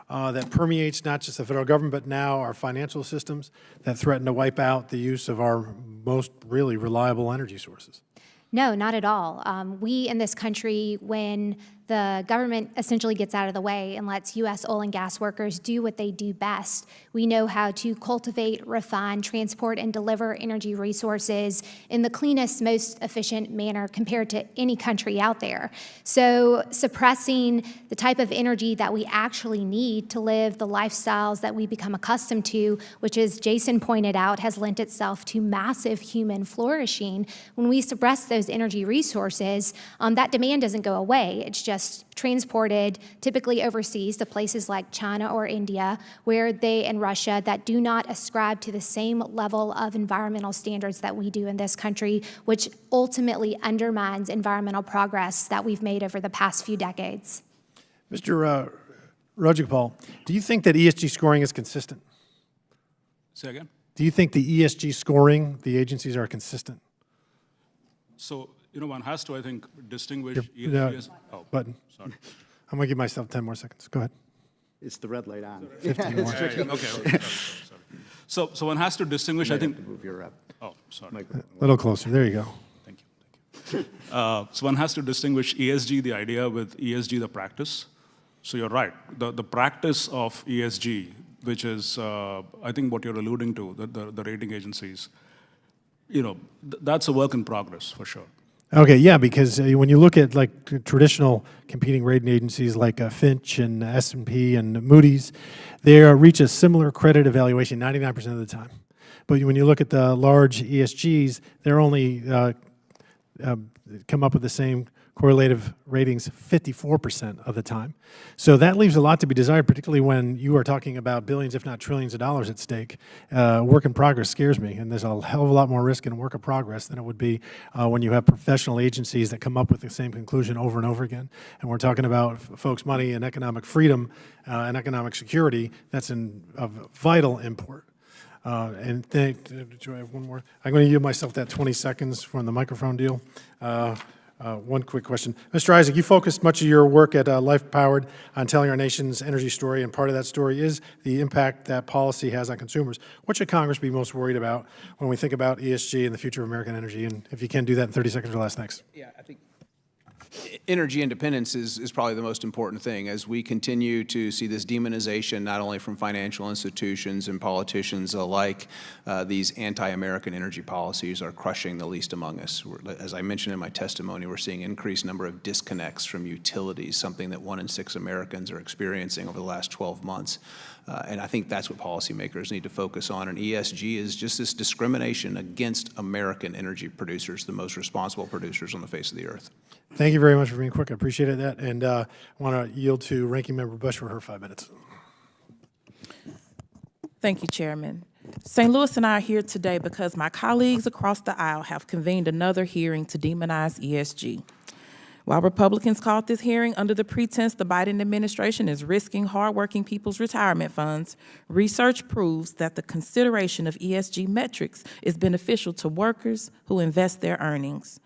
that permeates not just the federal government, but now our financial systems that threaten to wipe out the use of our most really reliable energy sources? No, not at all. We in this country, when the government essentially gets out of the way and lets U.S. oil and gas workers do what they do best, we know how to cultivate, refine, transport, and deliver energy resources in the cleanest, most efficient manner compared to any country out there. So suppressing the type of energy that we actually need to live the lifestyles that we become accustomed to, which, as Jason pointed out, has lent itself to massive human flourishing. When we suppress those energy resources, that demand doesn't go away. It's just transported, typically overseas, to places like China or India, and Russia, that do not ascribe to the same level of environmental standards that we do in this country, which ultimately undermines environmental progress that we've made over the past few decades. Mr. Rajgopal, do you think that ESG scoring is consistent? Say again? Do you think the ESG scoring, the agencies are consistent? So, one has to, I think, distinguish No, ESG as... Oh, button. sorry. I'm going to give myself 10 more seconds. Go ahead. It's the red light on. 15 more. Okay. Sorry. So one has to distinguish, I think... Move your rep. Oh, sorry. A little closer. There you go. Thank you. So one has to distinguish ESG, the idea, with ESG, the practice. So you're right. The practice of ESG, which is, I think, what you're alluding to, the rating agencies, that's a work in progress, for sure. Okay, yeah, because when you look at like traditional competing rating agencies like Fitch and S&P and Moody's, they reach a similar credit evaluation 99% of the time. But when you look at the large ESGs, they're only come up with the same correlative ratings 54% of the time. So that leaves a lot to be desired, particularly when you are talking about billions, if not trillions of dollars at stake. Work in progress scares me, and there's a hell of a lot more risk in work in progress than it would be when you have professional agencies that come up with the same conclusion over and over again. And we're talking about folks' money and economic freedom and economic security that's of vital import. Do I have one more? I'm going to give myself that 20 seconds from the microphone deal. One quick question. Mr. Isaac, you focused much of your work at Life Powered on telling our nation's energy story, and part of that story is the impact that policy has on consumers. What should Congress be most worried about when we think about ESG and the future of American energy? And if you can do that in 30 seconds or less, thanks. Yeah, I think energy independence is probably the most important thing as we continue to see this demonization, not only from financial institutions and politicians alike. These anti-American energy policies are crushing the least among us. As I mentioned in my testimony, we're seeing an increased number of disconnects from utilities, something that 1 in 6 Americans are experiencing over the last 12 months. And I think that's what policymakers need to focus on. And ESG is just this discrimination against American energy producers, the most responsible producers on the face of the earth. Thank you very much for being quick. I appreciate that. And I want to yield to Ranking Member Bush for her 5 minutes. Thank you, Chairman. St. Louis and I are here today because my colleagues across the aisle have convened another hearing to demonize ESG. While Republicans called this hearing under the pretense the Biden administration is risking hardworking people's retirement funds, research proves that the consideration of ESG metrics is beneficial to workers who invest their earnings.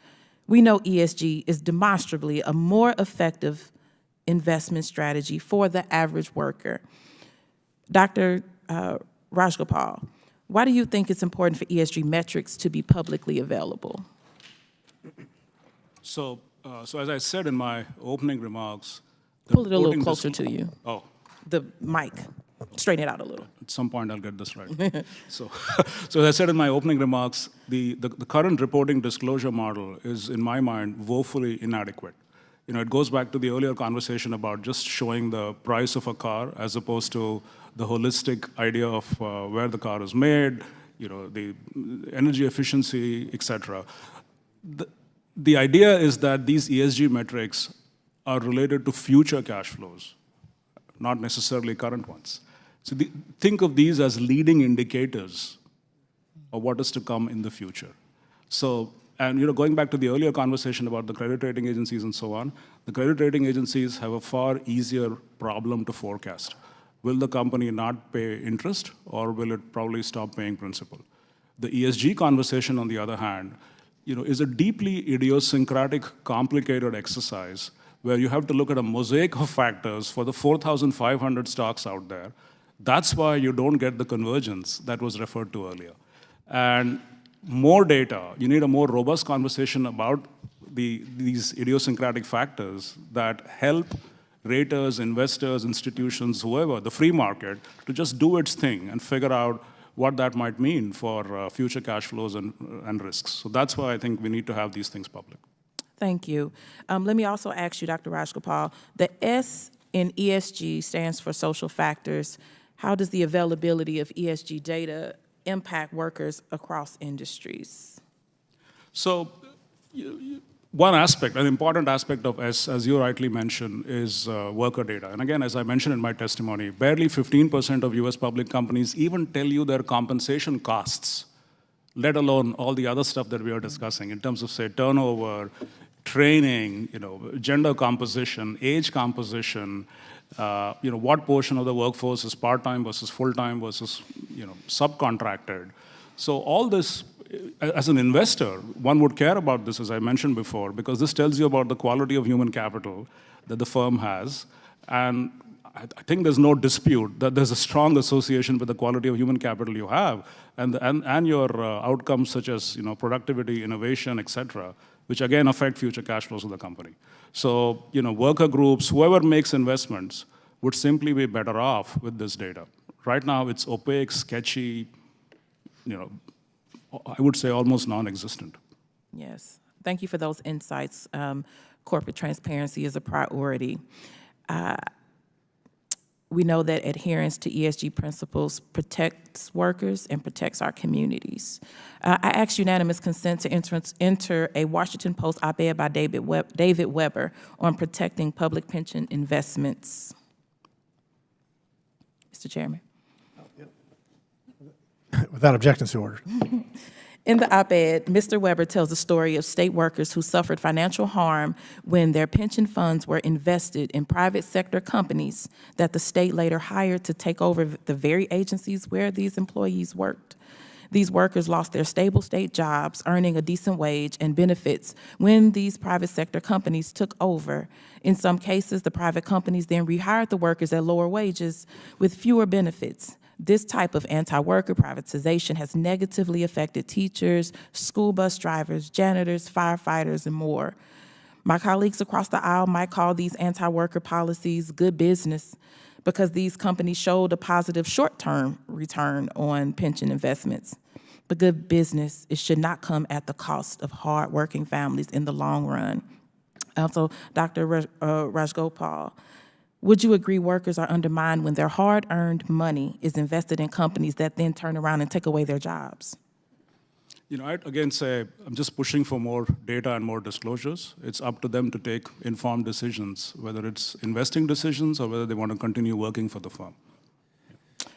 We know ESG is demonstrably a more effective investment strategy for the average worker. Dr. Rajgopal, why do you think it's important for ESG metrics to be publicly available? So as I said in my opening remarks, Pull it a little reporting closer to you, Oh, the mic. Straighten it out a little. at some point I'll get this right. So, so as I said in my opening remarks, the current reporting disclosure model is, in my mind, woefully inadequate. You know, it goes back to the earlier conversation about just showing the price of a car as opposed to the holistic idea of where the car is made, you know, the energy efficiency, et cetera. The idea is that these ESG metrics are related to future cash flows, not necessarily current ones. So think of these as leading indicators of what is to come in the future. So, and you know, going back to the earlier conversation about the credit rating agencies and so on, the credit rating agencies have a far easier problem to forecast. Will the company not pay interest, or will it probably stop paying principal? The ESG conversation, on the other hand, you know, is a deeply idiosyncratic, complicated exercise where you have to look at a mosaic of factors for the 4,500 stocks out there. That's why you don't get the convergence that was referred to earlier. And more data, you need a more robust conversation about these idiosyncratic factors that help raters, investors, institutions, whoever, the free market, to just do its thing and figure out what that might mean for future cash flows and risks. So that's why I think we need to have these things public. Thank you. Let me also ask you, Dr. Rajgopal, the S in ESG stands for social factors. How does the availability of ESG data impact workers across industries? So one aspect, an important aspect of S, as you rightly mentioned, is worker data. And again, as I mentioned in my testimony, barely 15% of US public companies even tell you their compensation costs, let alone all the other stuff that we are discussing in terms of, say, turnover, training, you know, gender composition, age composition, you know, what portion of the workforce is part-time versus full-time versus, you know, subcontracted. So all this, as an investor, one would care about this, as I mentioned before, because this tells you about the quality of human capital that the firm has. And I think there's no dispute that there's a strong association with the quality of human capital you have and your outcomes such as, you know, productivity, innovation, et cetera, which again affect future cash flows of the company. So, you know, worker groups, whoever makes investments would simply be better off with this data. Right now, it's opaque, sketchy, you know, I would say almost non-existent. Yes. Thank you for those insights. Corporate transparency is a priority. We know that adherence to ESG principles protects workers and protects our communities. I ask unanimous consent to enter a Washington Post op-ed by David Weber on protecting public pension investments. Mr. Chairman. Without objection, so ordered. In the op-ed, Mr. Weber tells the story of state workers who suffered financial harm when their pension funds were invested in private sector companies that the state later hired to take over the very agencies where these employees worked. These workers lost their stable state jobs, earning a decent wage and benefits when these private sector companies took over. In some cases, the private companies then rehired the workers at lower wages with fewer benefits. This type of anti-worker privatization has negatively affected teachers, school bus drivers, janitors, firefighters, and more. My colleagues across the aisle might call these anti-worker policies good business because these companies showed a positive short-term return on pension investments. But good business, it should not come at the cost of hard-working families in the long run. So, Dr. Rajgopal, would you agree workers are undermined when their hard-earned money is invested in companies that then turn around and take away their jobs? You know, I'd again say I'm just pushing for more data and more disclosures. It's up to them to take informed decisions, whether it's investing decisions or whether they want to continue working for the firm.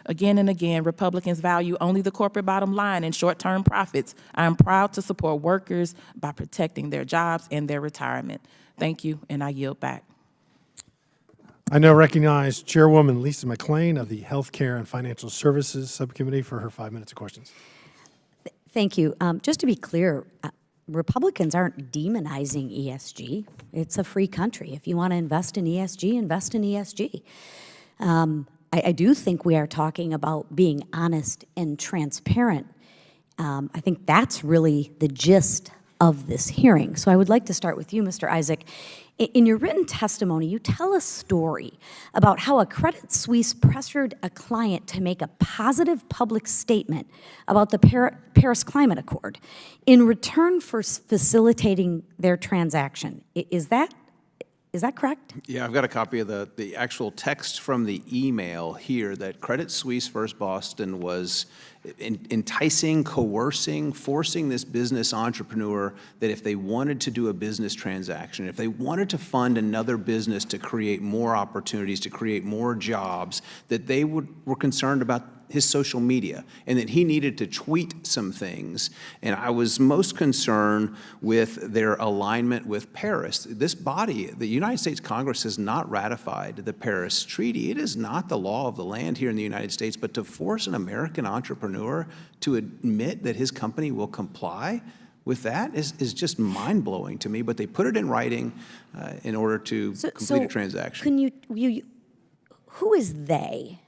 Again and again, Republicans value only the corporate bottom line and short-term profits. I am proud to support workers by protecting their jobs and their retirement. Thank you, and I yield back. I now recognize Chairwoman Lisa McClain of the Healthcare and Financial Services Subcommittee for her 5 minutes of questions. Thank you. Just to be clear, Republicans aren't demonizing ESG. It's a free country. If you want to invest in ESG, invest in ESG. I do think we are talking about being honest and transparent. I think that's really the gist of this hearing. So I would like to start with you, Mr. Isaac. In your written testimony, you tell a story about how a Credit Suisse pressured a client to make a positive public statement about the Paris Climate Accord in return for facilitating their transaction. Is that correct? Yeah, I've got a copy of the actual text from the email here that Credit Suisse First Boston was enticing, coercing, forcing this business entrepreneur that if they wanted to do a business transaction, if they wanted to fund another business to create more opportunities, to create more jobs, that they were concerned about his social media and that he needed to tweet some things. And I was most concerned with their alignment with Paris. This body, the United States Congress, has not ratified the Paris Treaty. It is not the law of the land here in the United States, but to force an American entrepreneur to admit that his company will comply with that is just mind-blowing to me. But they put it in writing in order to complete a transaction. Can who is they?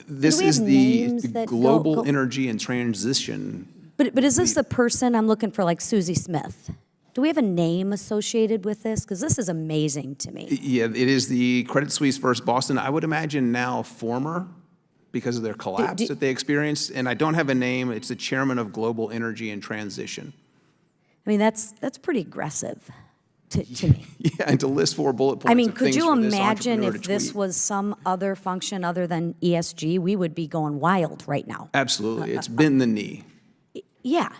This Do we is have the names that Global go- Energy and Transition. But is this the person, I'm looking for like Susie Smith? Do we have a name associated with this? Because this is amazing to me. Yeah, it is the Credit Suisse First Boston. I would imagine now former, because of their collapse that they experienced. And I don't have a name. It's the chairman of Global Energy and Transition. I mean, that's pretty aggressive to me. Yeah, and to list 4 bullet points I mean, of could things you for this imagine entrepreneur if to this tweet. was some other function other than ESG? We would be going wild right now. Absolutely. It's been the knee. Yeah,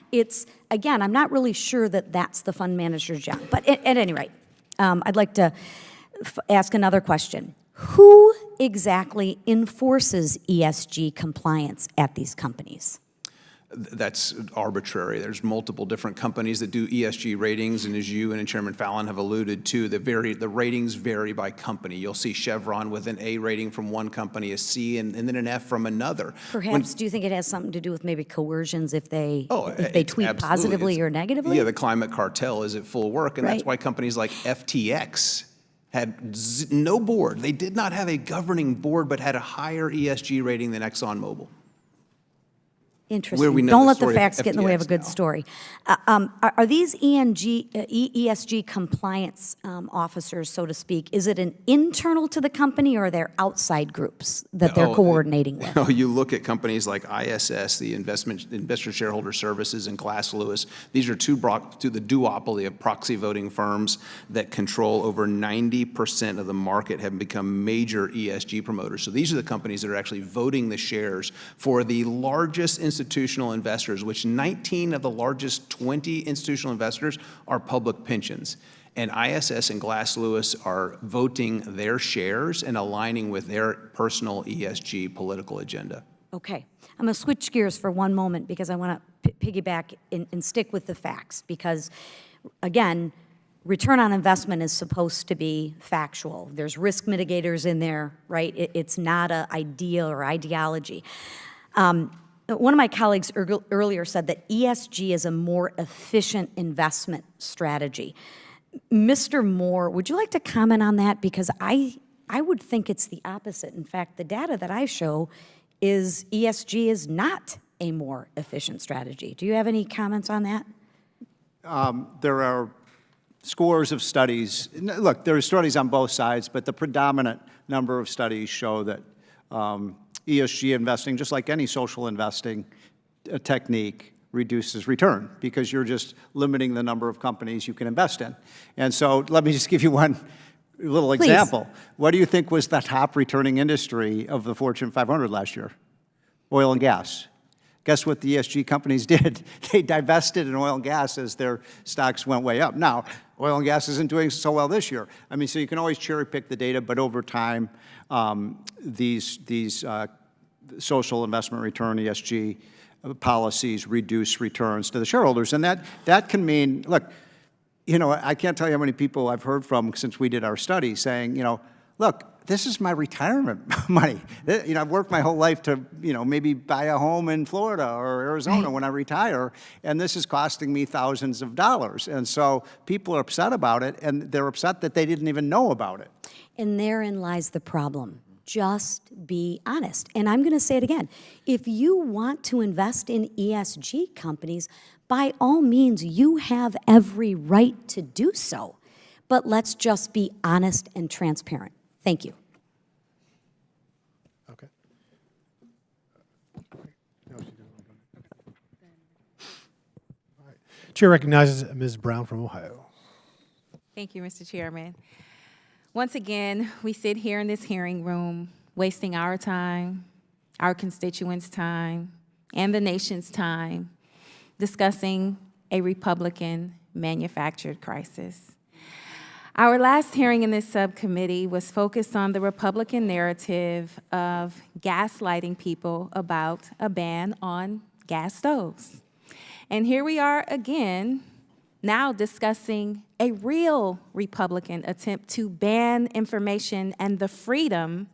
again, I'm not really sure that that's the fund manager's job. But at any rate, I'd like to ask another question. Who exactly enforces ESG compliance at these companies? That's arbitrary. There's multiple different companies that do ESG ratings, and as you and Chairman Fallon have alluded to, the ratings vary by company. You'll see Chevron with an A rating from one company, a C, and then an F from another. Perhaps, do you think it has something to do with maybe coercions if they It's tweet absolutely- positively or negatively? Yeah, the climate cartel is at full work, and that's Right. why companies like FTX had no board. They did not have a governing board, but had a higher ESG rating than ExxonMobil. Interesting. we know Don't the let the story of facts get in the way of a FTX good now. story. Are these ESG compliance officers, so to speak, is it an internal to the company or are there outside groups that they're coordinating with? No, you look at companies like ISS, the Investor Shareholder Services, and Glass Lewis. These are the duopoly of proxy voting firms that control over 90% of the market, have become major ESG promoters. So these are the companies that are actually voting the shares for the largest institutional investors, which 19 of the largest 20 institutional investors are public pensions. And ISS and Glass Lewis are voting their shares and aligning with their personal ESG political agenda. Okay. I'm going to switch gears for one moment because I want to piggyback and stick with the facts because, again, return on investment is supposed to be factual. There's risk mitigators in there, right? It's not an ideal or ideology. One of my colleagues earlier said that ESG is a more efficient investment strategy. Mr. Moore, would you like to comment on that? Because I would think it's the opposite. In fact, the data that I show is ESG is not a more efficient strategy. Do you have any comments on that? There are scores of studies. Look, there are studies on both sides, but the predominant number of studies show that ESG investing, just like any social investing technique, reduces return because you're just limiting the number of companies you can invest in. And so let me just give you one little example. What do you think was the top returning industry of the Fortune 500 last year? Oil and gas. Guess what the ESG companies did? They divested in oil and gas as their stocks went way up. Now, oil and gas isn't doing so well this year. I mean, so you can always cherry pick the data, but over time, these social investment return, ESG policies reduce returns to the shareholders. And that can mean, look, you know, I can't tell you how many people I've heard from since we did our study saying, you know, look, this is my retirement money. You know, I've worked my whole life to, you know, maybe buy a home in Florida or Arizona when I retire, and this is costing me thousands of dollars. And so people are upset about it, and they're upset that they didn't even know about it. And therein lies the problem. Just be honest. And I'm going to say it again. If you want to invest in ESG companies, by all means, you have every right to do so. But let's just be honest and transparent. Thank you. Okay. All right. Chair recognizes Ms. Brown from Ohio. Thank you, Mr. Chairman. Once again, we sit here in this hearing room, wasting our time, our constituents' time, and the nation's time, discussing a Republican manufactured crisis. Our last hearing in this subcommittee was focused on the Republican narrative of gaslighting people about a ban on gas stoves. And here we are again, now discussing a real Republican attempt to ban information and the freedom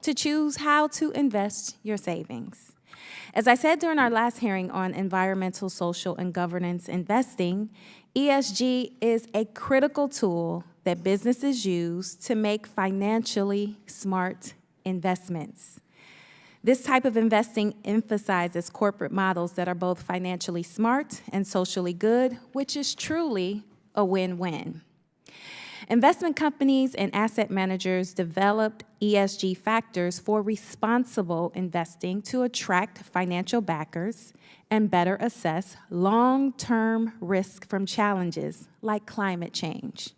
to choose how to invest your savings. As I said during our last hearing on environmental, social, and governance investing, ESG is a critical tool that businesses use to make financially smart investments. This type of investing emphasizes corporate models that are both financially smart and socially good, which is truly a win-win. Investment companies and asset managers developed ESG factors for responsible investing to attract financial backers and better assess long-term risk from challenges like climate change.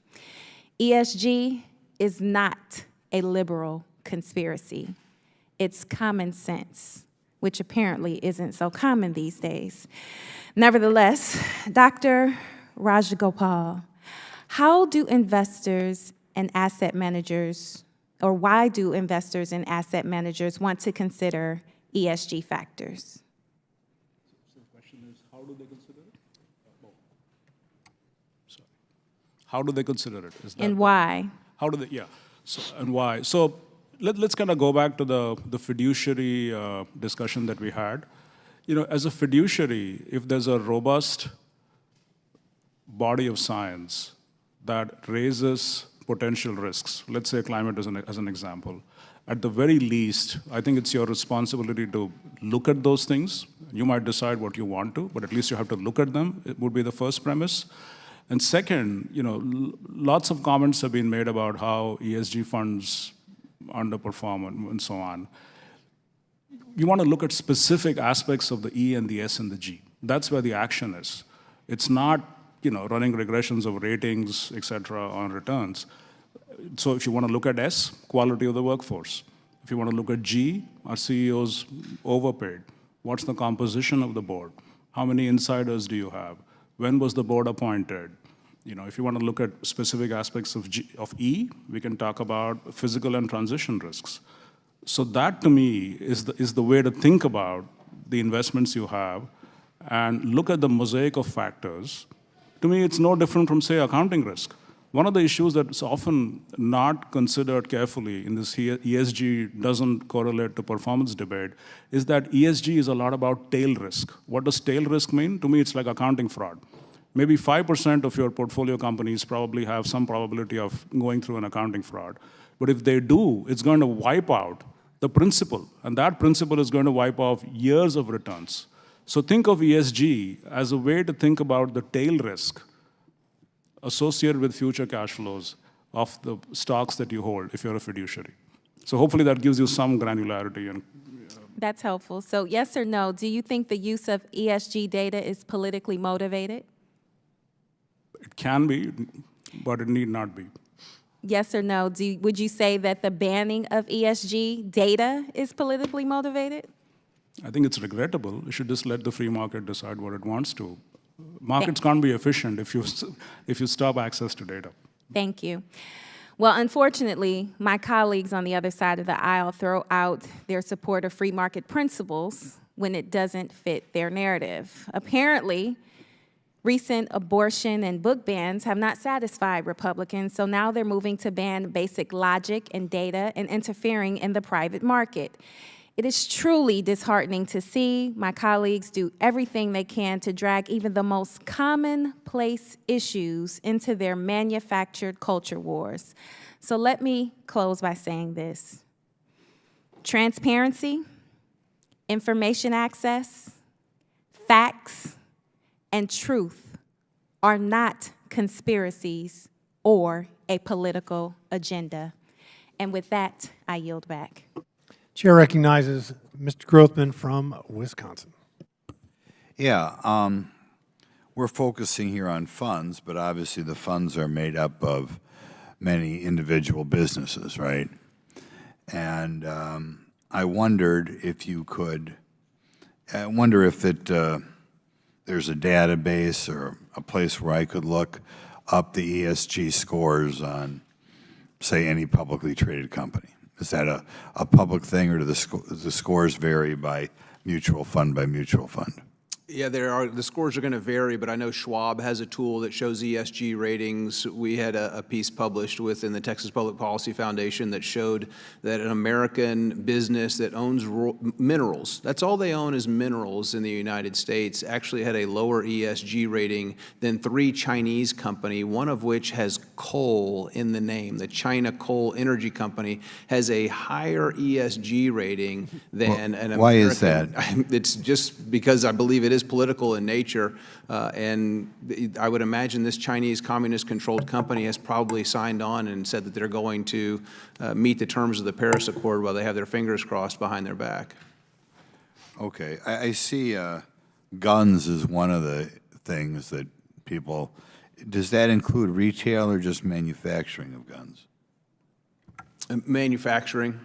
ESG is not a liberal conspiracy. It's common sense, which apparently isn't so common these days. Nevertheless, Dr. Rajgopal, how do investors and asset managers, or why do investors and asset managers want to consider ESG factors? So the question is, how do they consider it? Sorry. How do they consider it? Is that And why? How do they, yeah, so, and why? So let's kind of go back to the fiduciary discussion that we had. You know, as a fiduciary, if there's a robust body of science that raises potential risks, let's say climate as an example, at the very least, I think it's your responsibility to look at those things. You might decide what you want to, but at least you have to look at them. It would be the first premise. And second, you know, lots of comments have been made about how ESG funds underperform and so on. You want to look at specific aspects of the E and the S and the G. That's where the action is. It's not, you know, running regressions of ratings, et cetera, on returns. So if you want to look at S, quality of the workforce. If you want to look at G, are CEOs overpaid? What's the composition of the board? How many insiders do you have? When was the board appointed? You know, if you want to look at specific aspects of E, we can talk about physical and transition risks. So that, to me, is the way to think about the investments you have and look at the mosaic of factors. To me, it's no different from, say, accounting risk. One of the issues that's often not considered carefully in this ESG doesn't correlate to performance debate is that ESG is a lot about tail risk. What does tail risk mean? To me, it's like accounting fraud. Maybe 5% of your portfolio companies probably have some probability of going through an accounting fraud. But if they do, it's going to wipe out the principal, and that principal is going to wipe off years of returns. So think of ESG as a way to think about the tail risk associated with future cash flows of the stocks that you hold if you're a fiduciary. So hopefully that gives you some granularity. And That's helpful. So yes or no, do you think the use of ESG data is politically motivated? it can be, but it need not be. Yes or no, would you say that the banning of ESG data is politically motivated? I think it's regrettable. You should just let the free market decide what it wants to. Markets can't be efficient if you stop access to data. Thank you. Well, unfortunately, my colleagues on the other side of the aisle throw out their support of free market principles when it doesn't fit their narrative. Apparently, recent abortion and book bans have not satisfied Republicans, so now they're moving to ban basic logic and data and interfering in the private market. It is truly disheartening to see my colleagues do everything they can to drag even the most commonplace issues into their manufactured culture wars. So let me close by saying this. Transparency, information access, facts, and truth are not conspiracies or a political agenda. And with that, I yield back. Chair recognizes Mr. Grothman from Wisconsin. Yeah, we're focusing here on funds, but obviously the funds are made up of many individual businesses, right? And I wondered if you could, I wonder if there's a database or a place where I could look up the ESG scores on, say, any publicly traded company. Is that a public thing, or do the scores vary by mutual fund by mutual fund? Yeah, the scores are going to vary, but I know Schwab has a tool that shows ESG ratings. We had a piece published within the Texas Public Policy Foundation that showed that an American business that owns minerals, that's all they own is minerals in the United States, actually had a lower ESG rating than 3 Chinese companies, one of which has coal in the name. The China Coal Energy Company has a higher ESG rating than an American. Why is that? It's just because I believe it is political in nature, and I would imagine this Chinese communist-controlled company has probably signed on and said that they're going to meet the terms of the Paris Accord while they have their fingers crossed behind their back. Okay, I see guns is one of the things that people, does that include retail or just manufacturing of guns? Manufacturing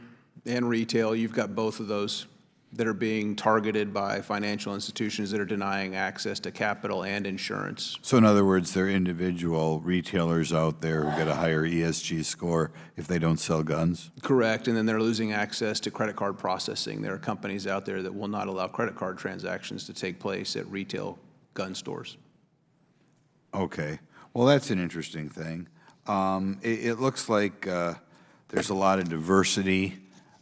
and retail, you've got both of those that are being targeted by financial institutions that are denying access to capital and insurance. So in other words, there are individual retailers out there who get a higher ESG score if they don't sell guns? Correct, and then they're losing access to credit card processing. There are companies out there that will not allow credit card transactions to take place at retail gun stores. Okay, well, that's an interesting thing. It looks like there's a lot of diversity.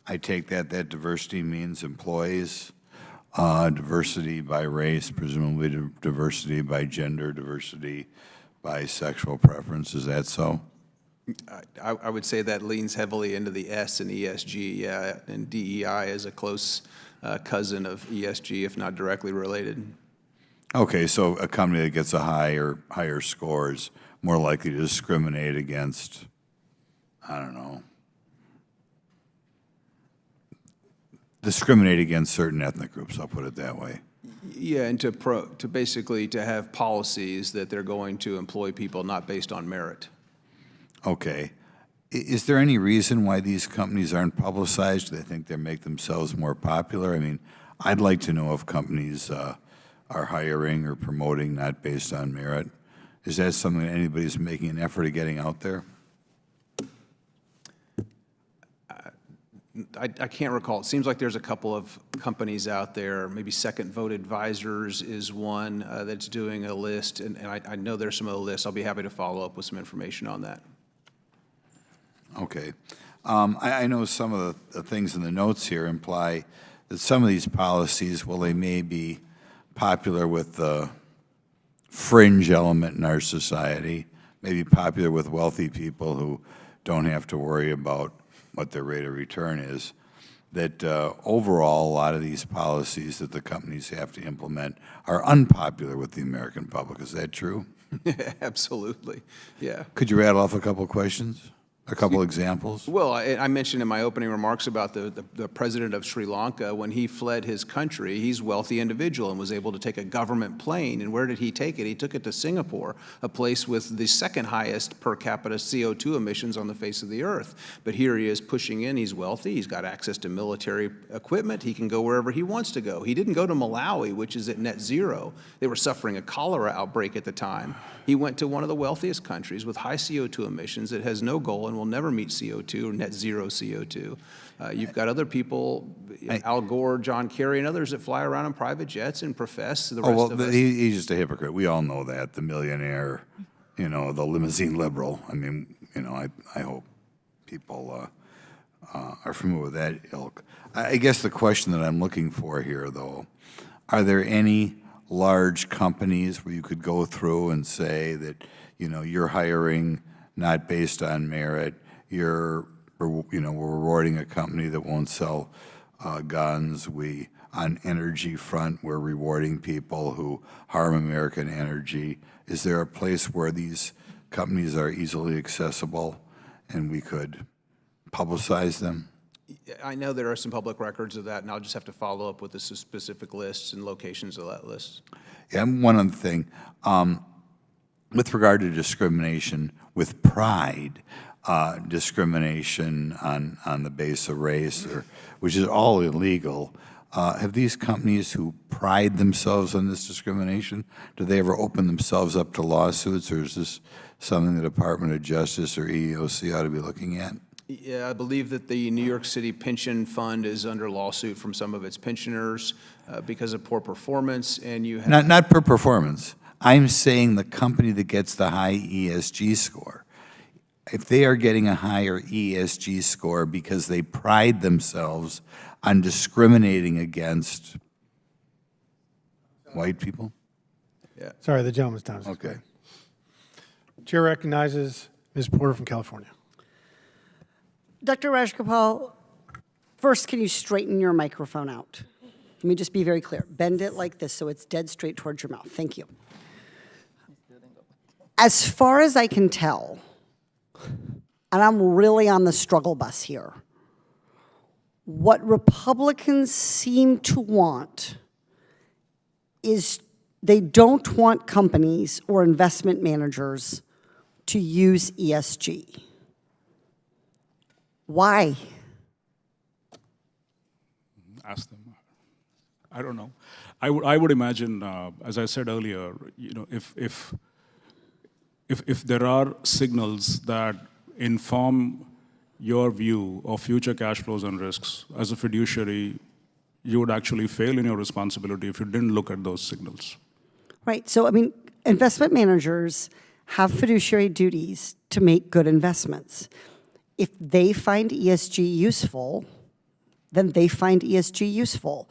I take that diversity means employees, diversity by race, presumably diversity by gender, diversity by sexual preference. Is that so? I would say that leans heavily into the S in ESG, yeah, and DEI is a close cousin of ESG, if not directly related. Okay, so a company that gets a higher score is more likely to discriminate against, I don't know, discriminate against certain ethnic groups, I'll put it that way. Yeah, and to basically to have policies that they're going to employ people not based on merit. Okay. Is there any reason why these companies aren't publicized? Do they think they make themselves more popular? I mean, I'd like to know if companies are hiring or promoting not based on merit. Is that something that anybody's making an effort of getting out there? I can't recall. It seems like there's a couple of companies out there. Maybe Second Vote Advisors is one that's doing a list, and I know there's some other lists. I'll be happy to follow up with some information on that. Okay. I know some of the things in the notes here imply that some of these policies, well, they may be popular with the fringe element in our society, maybe popular with wealthy people who don't have to worry about what their rate of return is, that overall, a lot of these policies that the companies have to implement are unpopular with the American public. Is that true? Absolutely, yeah. Could you rattle off a couple of questions? A couple examples? Well, I mentioned in my opening remarks about the president of Sri Lanka. When he fled his country, he's a wealthy individual and was able to take a government plane. And where did he take it? He took it to Singapore, a place with the second highest per capita CO2 emissions on the face of the earth. But here he is pushing in. He's wealthy. He's got access to military equipment. He can go wherever he wants to go. He didn't go to Malawi, which is at net zero. They were suffering a cholera outbreak at the time. He went to one of the wealthiest countries with high CO2 emissions that has no goal and will never meet CO2 or net zero CO2. You've got other people, Al Gore, John Kerry, and others that fly around in private jets and profess the rest of us. He's just a hypocrite. We all know that, the millionaire, you know, the limousine liberal. I mean, you know, I hope people are familiar with that ilk. I guess the question that I'm looking for here, though, are there any large companies where you could go through and say that, you know, you're hiring not based on merit, you're we're rewarding a company that won't sell guns. On energy front, we're rewarding people who harm American energy. Is there a place where these companies are easily accessible and we could publicize them? I know there are some public records of that, and I'll just have to follow up with the specific lists and locations of that list. Yeah, and one other thing, with regard to discrimination, with pride, discrimination on the base of race, which is all illegal, have these companies who pride themselves on this discrimination, do they ever open themselves up to lawsuits, or is this something the Department of Justice or EEOC ought to be looking at? Yeah, I believe that the New York City Pension Fund is under lawsuit from some of its pensioners because of poor performance, and you have... Not per performance. I'm saying the company that gets the high ESG score. If they are getting a higher ESG score because they pride themselves on discriminating against white people? Sorry, the gentleman's time is Okay. Chair recognizes Ms. Porter from California. Dr. Rajgopal, first, can you straighten your microphone out? Let me just be very clear. Bend it like this so it's dead straight towards your mouth. Thank you. As far as I can tell, and I'm really on the struggle bus here, what Republicans seem to want is they don't want companies or investment managers to use ESG. Why? Ask them. I don't know. I would imagine, as I said earlier, if there are signals that inform your view of future cash flows and risks, as a fiduciary, you would actually fail in your responsibility if you didn't look at those signals. Right. So, I mean, investment managers have fiduciary duties to make good investments. If they find ESG useful, then they find ESG useful.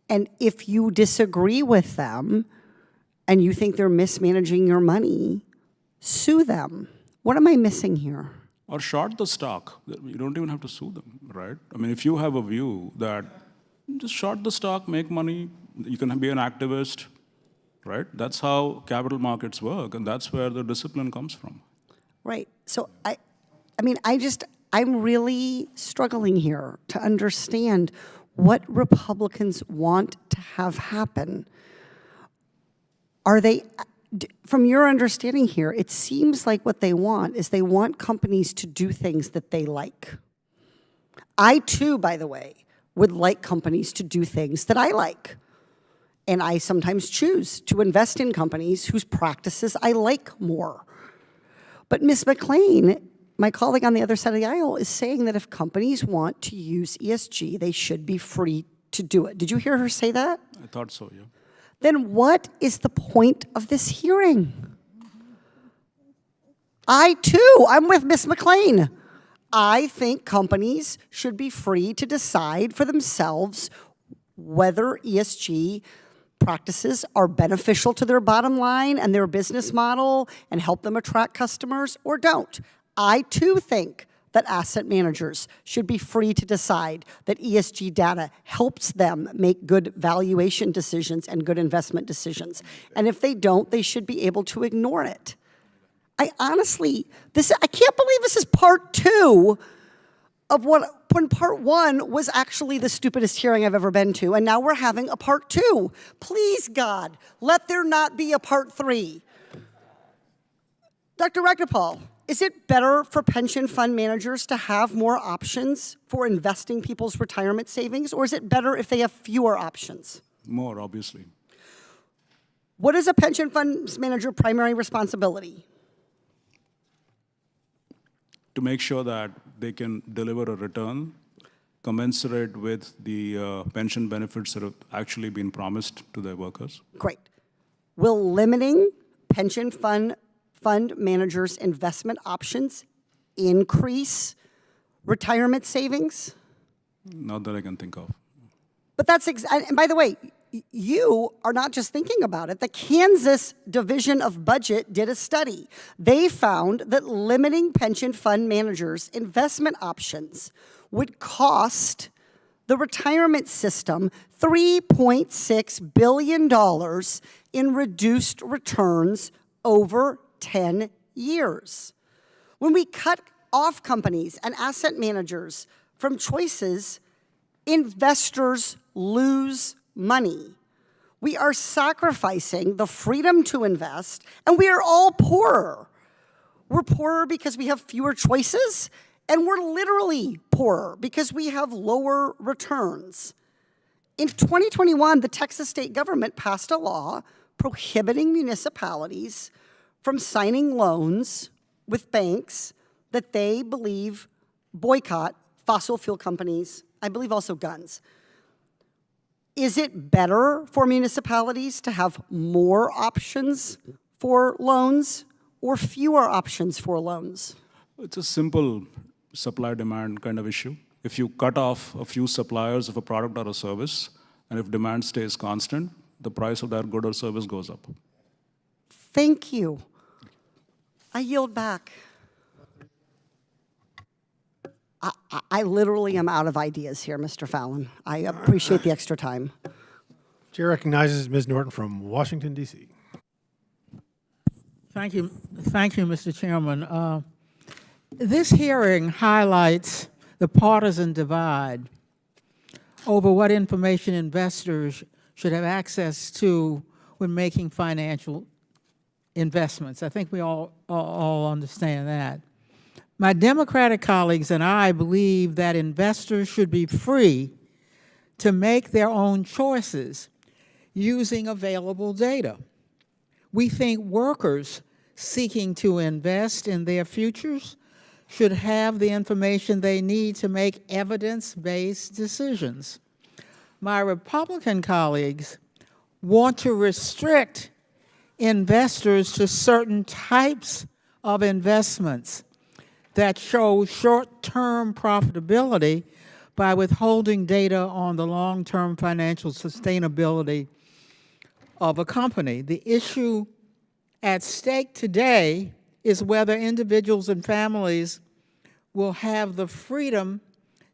And if you disagree with them and you think they're mismanaging your money, sue them. What am I missing here? Or short the stock. You don't even have to sue them, right? I mean, if you have a view that just short the stock, make money, you can be an activist, right? That's how capital markets work, and that's where the discipline comes from. Right. So I'm really struggling here to understand what Republicans want to have happen. Are they, from your understanding here, it seems like what they want is they want companies to do things that they like. I too, by the way, would like companies to do things that I like. And I sometimes choose to invest in companies whose practices I like more. But Ms. McClain, my colleague on the other side of the aisle, is saying that if companies want to use ESG, they should be free to do it. Did you hear her say that? I thought so, yeah. Then what is the point of this hearing? I too, I'm with Ms. McClain. I think companies should be free to decide for themselves whether ESG practices are beneficial to their bottom line and their business model and help them attract customers or don't. I too think that asset managers should be free to decide that ESG data helps them make good valuation decisions and good investment decisions. And if they don't, they should be able to ignore it. I honestly, I can't believe this is part two of when part one was actually the stupidest hearing I've ever been to, and now we're having a part two. Please, God, let there not be a part three. Dr. Rajgopal, is it better for pension fund managers to have more options for investing people's retirement savings, or is it better if they have fewer options? More, obviously. What is a pension fund manager's primary responsibility? To make sure that they can deliver a return commensurate with the pension benefits that have actually been promised to their workers. Great. Will limiting pension fund managers' investment options increase retirement savings? Not that I can think of. But and by the way, you are not just thinking about it. The Kansas Division of Budget did a study. They found that limiting pension fund managers' investment options would cost the retirement system $3.6 billion in reduced returns over 10 years. When we cut off companies and asset managers from choices, investors lose money. We are sacrificing the freedom to invest, and we are all poorer. We're poorer because we have fewer choices, and we're literally poorer because we have lower returns. In 2021, the Texas state government passed a law prohibiting municipalities from signing loans with banks that they believe boycott fossil fuel companies, I believe also guns. Is it better for municipalities to have more options for loans or fewer options for loans? It's a simple supply-demand kind of issue. If you cut off a few suppliers of a product or a service, and if demand stays constant, the price of that good or service goes up. Thank you. I yield back. I literally am out of ideas here, Mr. Fallon. I appreciate the extra time. Chair recognizes Ms. Norton from Washington, D.C. Thank you, Mr. Chairman. This hearing highlights the partisan divide over what information investors should have access to when making financial investments. I think we all understand that. My Democratic colleagues and I believe that investors should be free to make their own choices using available data. We think workers seeking to invest in their futures should have the information they need to make evidence-based decisions. My Republican colleagues want to restrict investors to certain types of investments that show short-term profitability by withholding data on the long-term financial sustainability of a company. The issue at stake today is whether individuals and families will have the freedom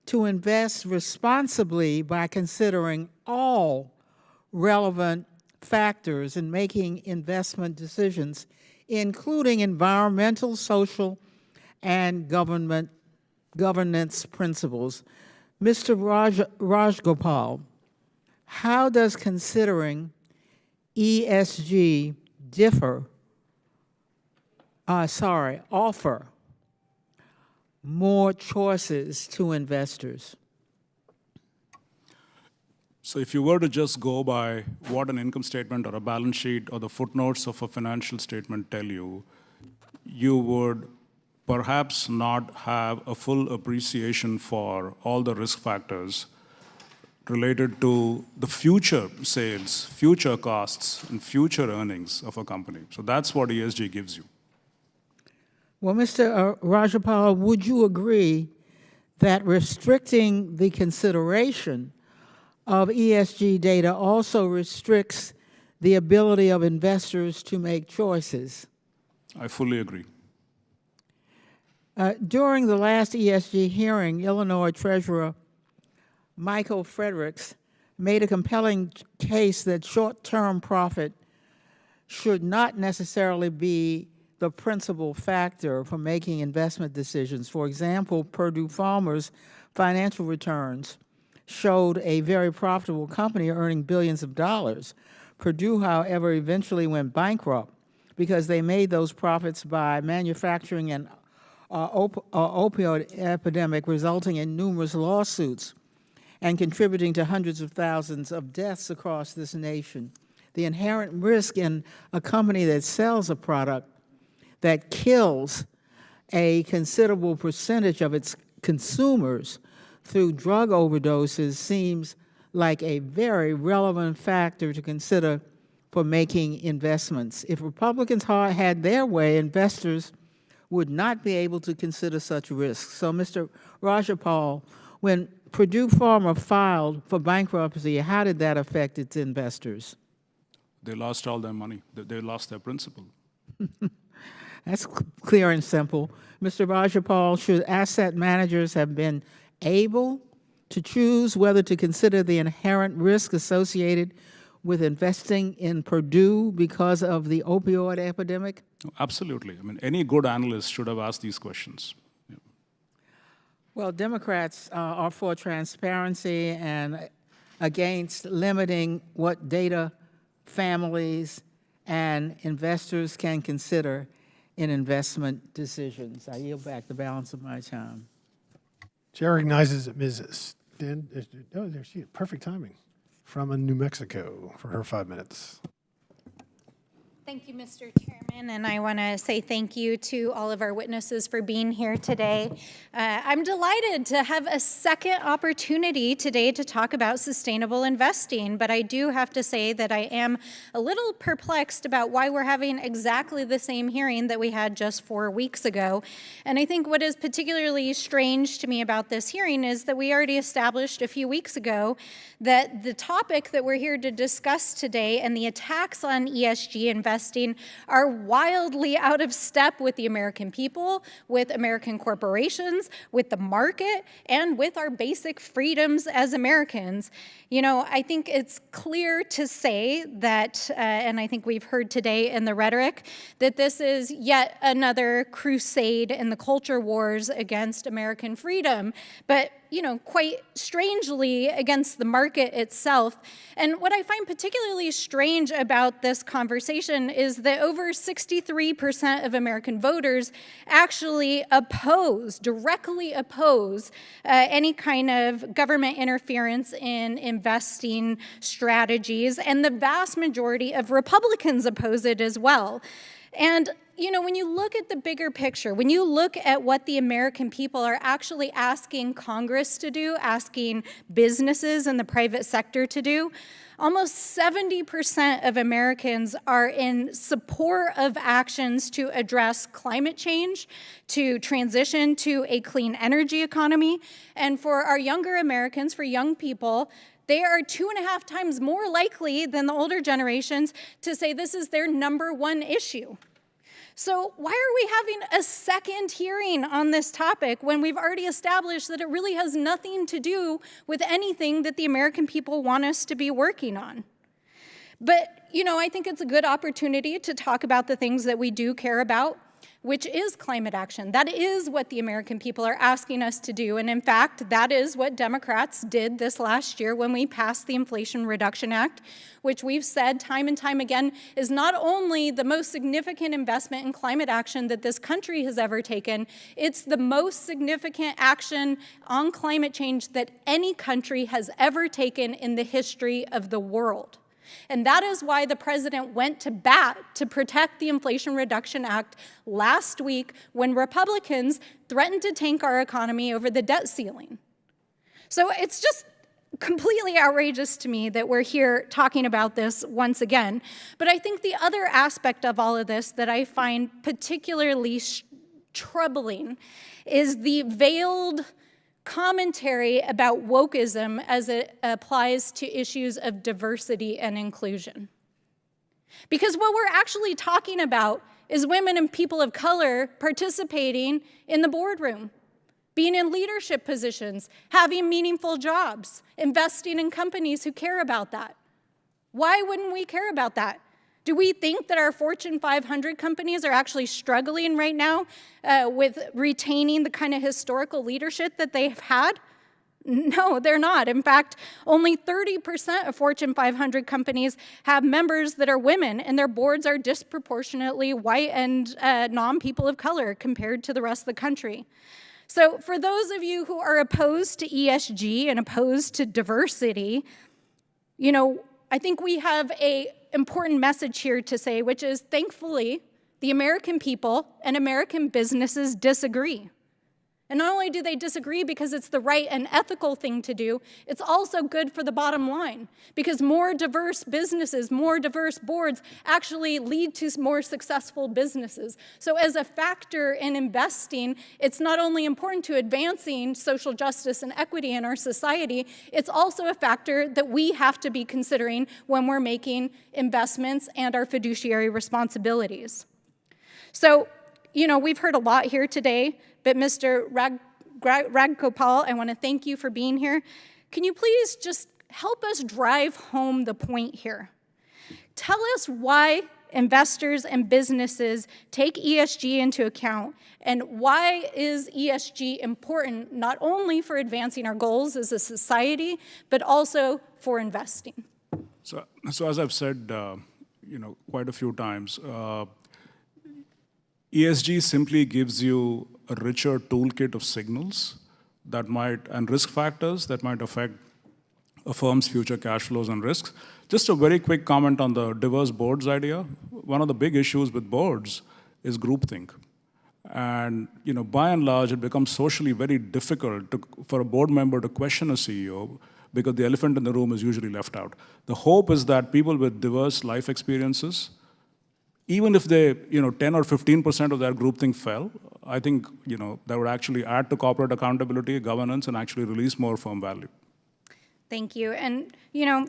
to invest responsibly by considering all relevant factors in making investment decisions, including environmental, social, and governance principles. Mr. Rajgopal, how does considering ESG offer more choices to investors? So if you were to just go by what an income statement or a balance sheet or the footnotes of a financial statement tell you, you would perhaps not have a full appreciation for all the risk factors related to the future sales, future costs, and future earnings of a company. So that's what ESG gives you. Well, Mr. Rajgopal, would you agree that restricting the consideration of ESG data also restricts the ability of investors to make choices? I fully agree. During the last ESG hearing, Illinois Treasurer Michael Fredericks made a compelling case that short-term profit should not necessarily be the principal factor for making investment decisions. For example, Purdue Farmers' financial returns showed a very profitable company earning billions of dollars. Purdue, however, eventually went bankrupt because they made those profits by manufacturing an opioid epidemic, resulting in numerous lawsuits and contributing to hundreds of thousands of deaths across this nation. The inherent risk in a company that sells a product that kills a considerable percentage of its consumers through drug overdoses seems like a very relevant factor to consider for making investments. If Republicans had their way, investors would not be able to consider such risks. So, Mr. Rajgopal, when Purdue Pharma filed for bankruptcy, how did that affect its investors? They lost all their money. They lost their principal. That's clear and simple. Mr. Rajgopal, should asset managers have been able to choose whether to consider the inherent risk associated with investing in Purdue because of the opioid epidemic? Absolutely. I mean, any good analyst should have asked these questions. Yeah. Well, Democrats are for transparency and against limiting what data families and investors can consider in investment decisions. I yield back the balance of my time. Chair recognizes Ms. Oh, there she is. Perfect timing. From New Mexico for her 5 minutes. Thank you, Mr. Chairman, and I want to say thank you to all of our witnesses for being here today. I'm delighted to have a second opportunity today to talk about sustainable investing, but I do have to say that I am a little perplexed about why we're having exactly the same hearing that we had just 4 weeks ago. And I think what is particularly strange to me about this hearing is that we already established a few weeks ago that the topic that we're here to discuss today and the attacks on ESG investing are wildly out of step with the American people, with American corporations, with the market, and with our basic freedoms as Americans. You know, I think it's clear to say that, and I think we've heard today in the rhetoric, that this is yet another crusade in the culture wars against American freedom. But you know, quite strangely against the market itself. And what I find particularly strange about this conversation is that over 63% of American voters actually directly oppose any kind of government interference in investing strategies, and the vast majority of Republicans oppose it as well. And you know, when you look at the bigger picture, when you look at what the American people are actually asking Congress to do, asking businesses and the private sector to do, almost 70% of Americans are in support of actions to address climate change, to transition to a clean energy economy. And for our younger Americans, for young people, they are 2.5 times more likely than the older generations to say this is their #1 issue. So why are we having a second hearing on this topic when we've already established that it really has nothing to do with anything that the American people want us to be working on? But, you know, I think it's a good opportunity to talk about the things that we do care about, which is climate action. That is what the American people are asking us to do. And in fact, that is what Democrats did this last year when we passed the Inflation Reduction Act, which we've said time and time again is not only the most significant investment in climate action that this country has ever taken, it's the most significant action on climate change that any country has ever taken in the history of the world. And that is why the president went to bat to protect the Inflation Reduction Act last week when Republicans threatened to tank our economy over the debt ceiling. So it's just completely outrageous to me that we're here talking about this once again. But I think the other aspect of all of this that I find particularly troubling is the veiled commentary about wokeism as it applies to issues of diversity and inclusion. Because what we're actually talking about is women and people of color participating in the boardroom, being in leadership positions, having meaningful jobs, investing in companies who care about that. Why wouldn't we care about that? Do we think that our Fortune 500 companies are actually struggling right now with retaining the kind of historical leadership that they've had? No, they're not. In fact, only 30% of Fortune 500 companies have members that are women, and their boards are disproportionately white and non-people of color compared to the rest of the country. So for those of you who are opposed to ESG and opposed to diversity, you know, I think we have an important message here to say, which is, thankfully, the American people and American businesses disagree. And not only do they disagree because it's the right and ethical thing to do, it's also good for the bottom line, because more diverse businesses, more diverse boards actually lead to more successful businesses. So as a factor in investing, it's not only important to advancing social justice and equity in our society, it's also a factor that we have to be considering when we're making investments and our fiduciary responsibilities. So, you know, we've heard a lot here today, but Mr. Rajgopal, I want to thank you for being here. Can you please just help us drive home the point here? Tell us why investors and businesses take ESG into account, and why is ESG important not only for advancing our goals as a society, but also for investing? So as I've said, quite a few times, ESG simply gives you a richer toolkit of signals that might, and risk factors that might affect a firm's future cash flows and risks. Just a very quick comment on the diverse boards idea. One of the big issues with boards is groupthink. And by and large, it becomes socially very difficult for a board member to question a CEO because the elephant in the room is usually left out. The hope is that people with diverse life experiences, even if they, 10 or 15% of their groupthink fell, I think, that would actually add to corporate accountability, governance, and actually release more firm value. Thank you. And,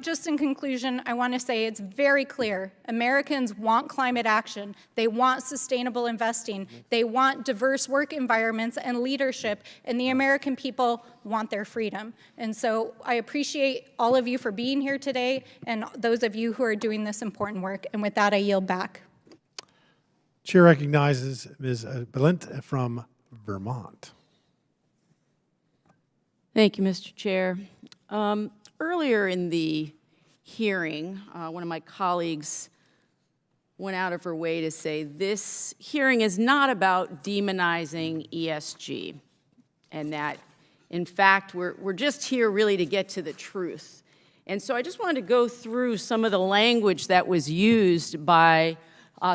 just in conclusion, I want to say it's very clear. Americans want climate action. They want sustainable investing. They want diverse work environments and leadership. And the American people want their freedom. And so I appreciate all of you for being here today and those of you who are doing this important work. And with that, I yield back. Chair recognizes Ms. Balint from Vermont. Thank you, Mr. Chair. Earlier in the hearing, one of my colleagues went out of her way to say this hearing is not about demonizing ESG, and that, in fact, we're just here really to get to the truth. And so I just wanted to go through some of the language that was used by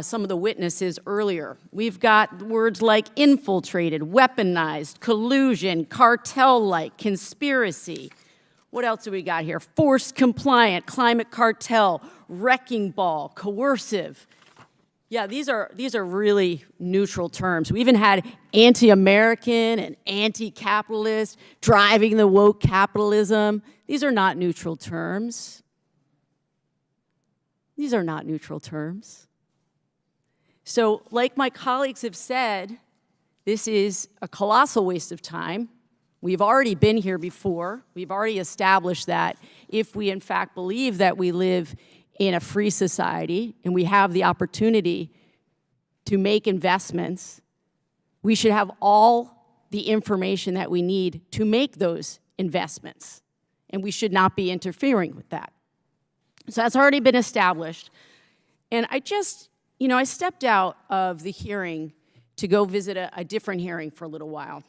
some of the witnesses earlier. We've got words like infiltrated, weaponized, collusion, cartel-like, conspiracy. What else do we got here? Force compliant, climate cartel, wrecking ball, coercive. Yeah, these are really neutral terms. We even had anti-American and anti-capitalist, driving the woke capitalism. These are not neutral terms. These are not neutral terms. So, like my colleagues have said, this is a colossal waste of time. We've already been here before. We've already established that if we, in fact, believe that we live in a free society and we have the opportunity to make investments, we should have all the information that we need to make those investments. And we should not be interfering with that. So that's already been established. And I just, I stepped out of the hearing to go visit a different hearing for a little while.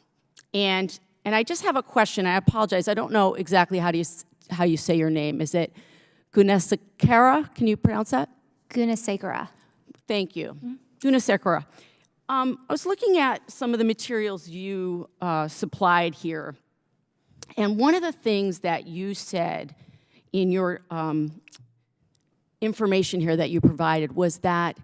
And I just have a question. I apologize. I don't know exactly how you say your name. Is it Gunasekara? Can you pronounce that? Gunasekara. Thank you. Gunasekara. I was looking at some of the materials you supplied here. And one of the things that you said in your information here that you provided was that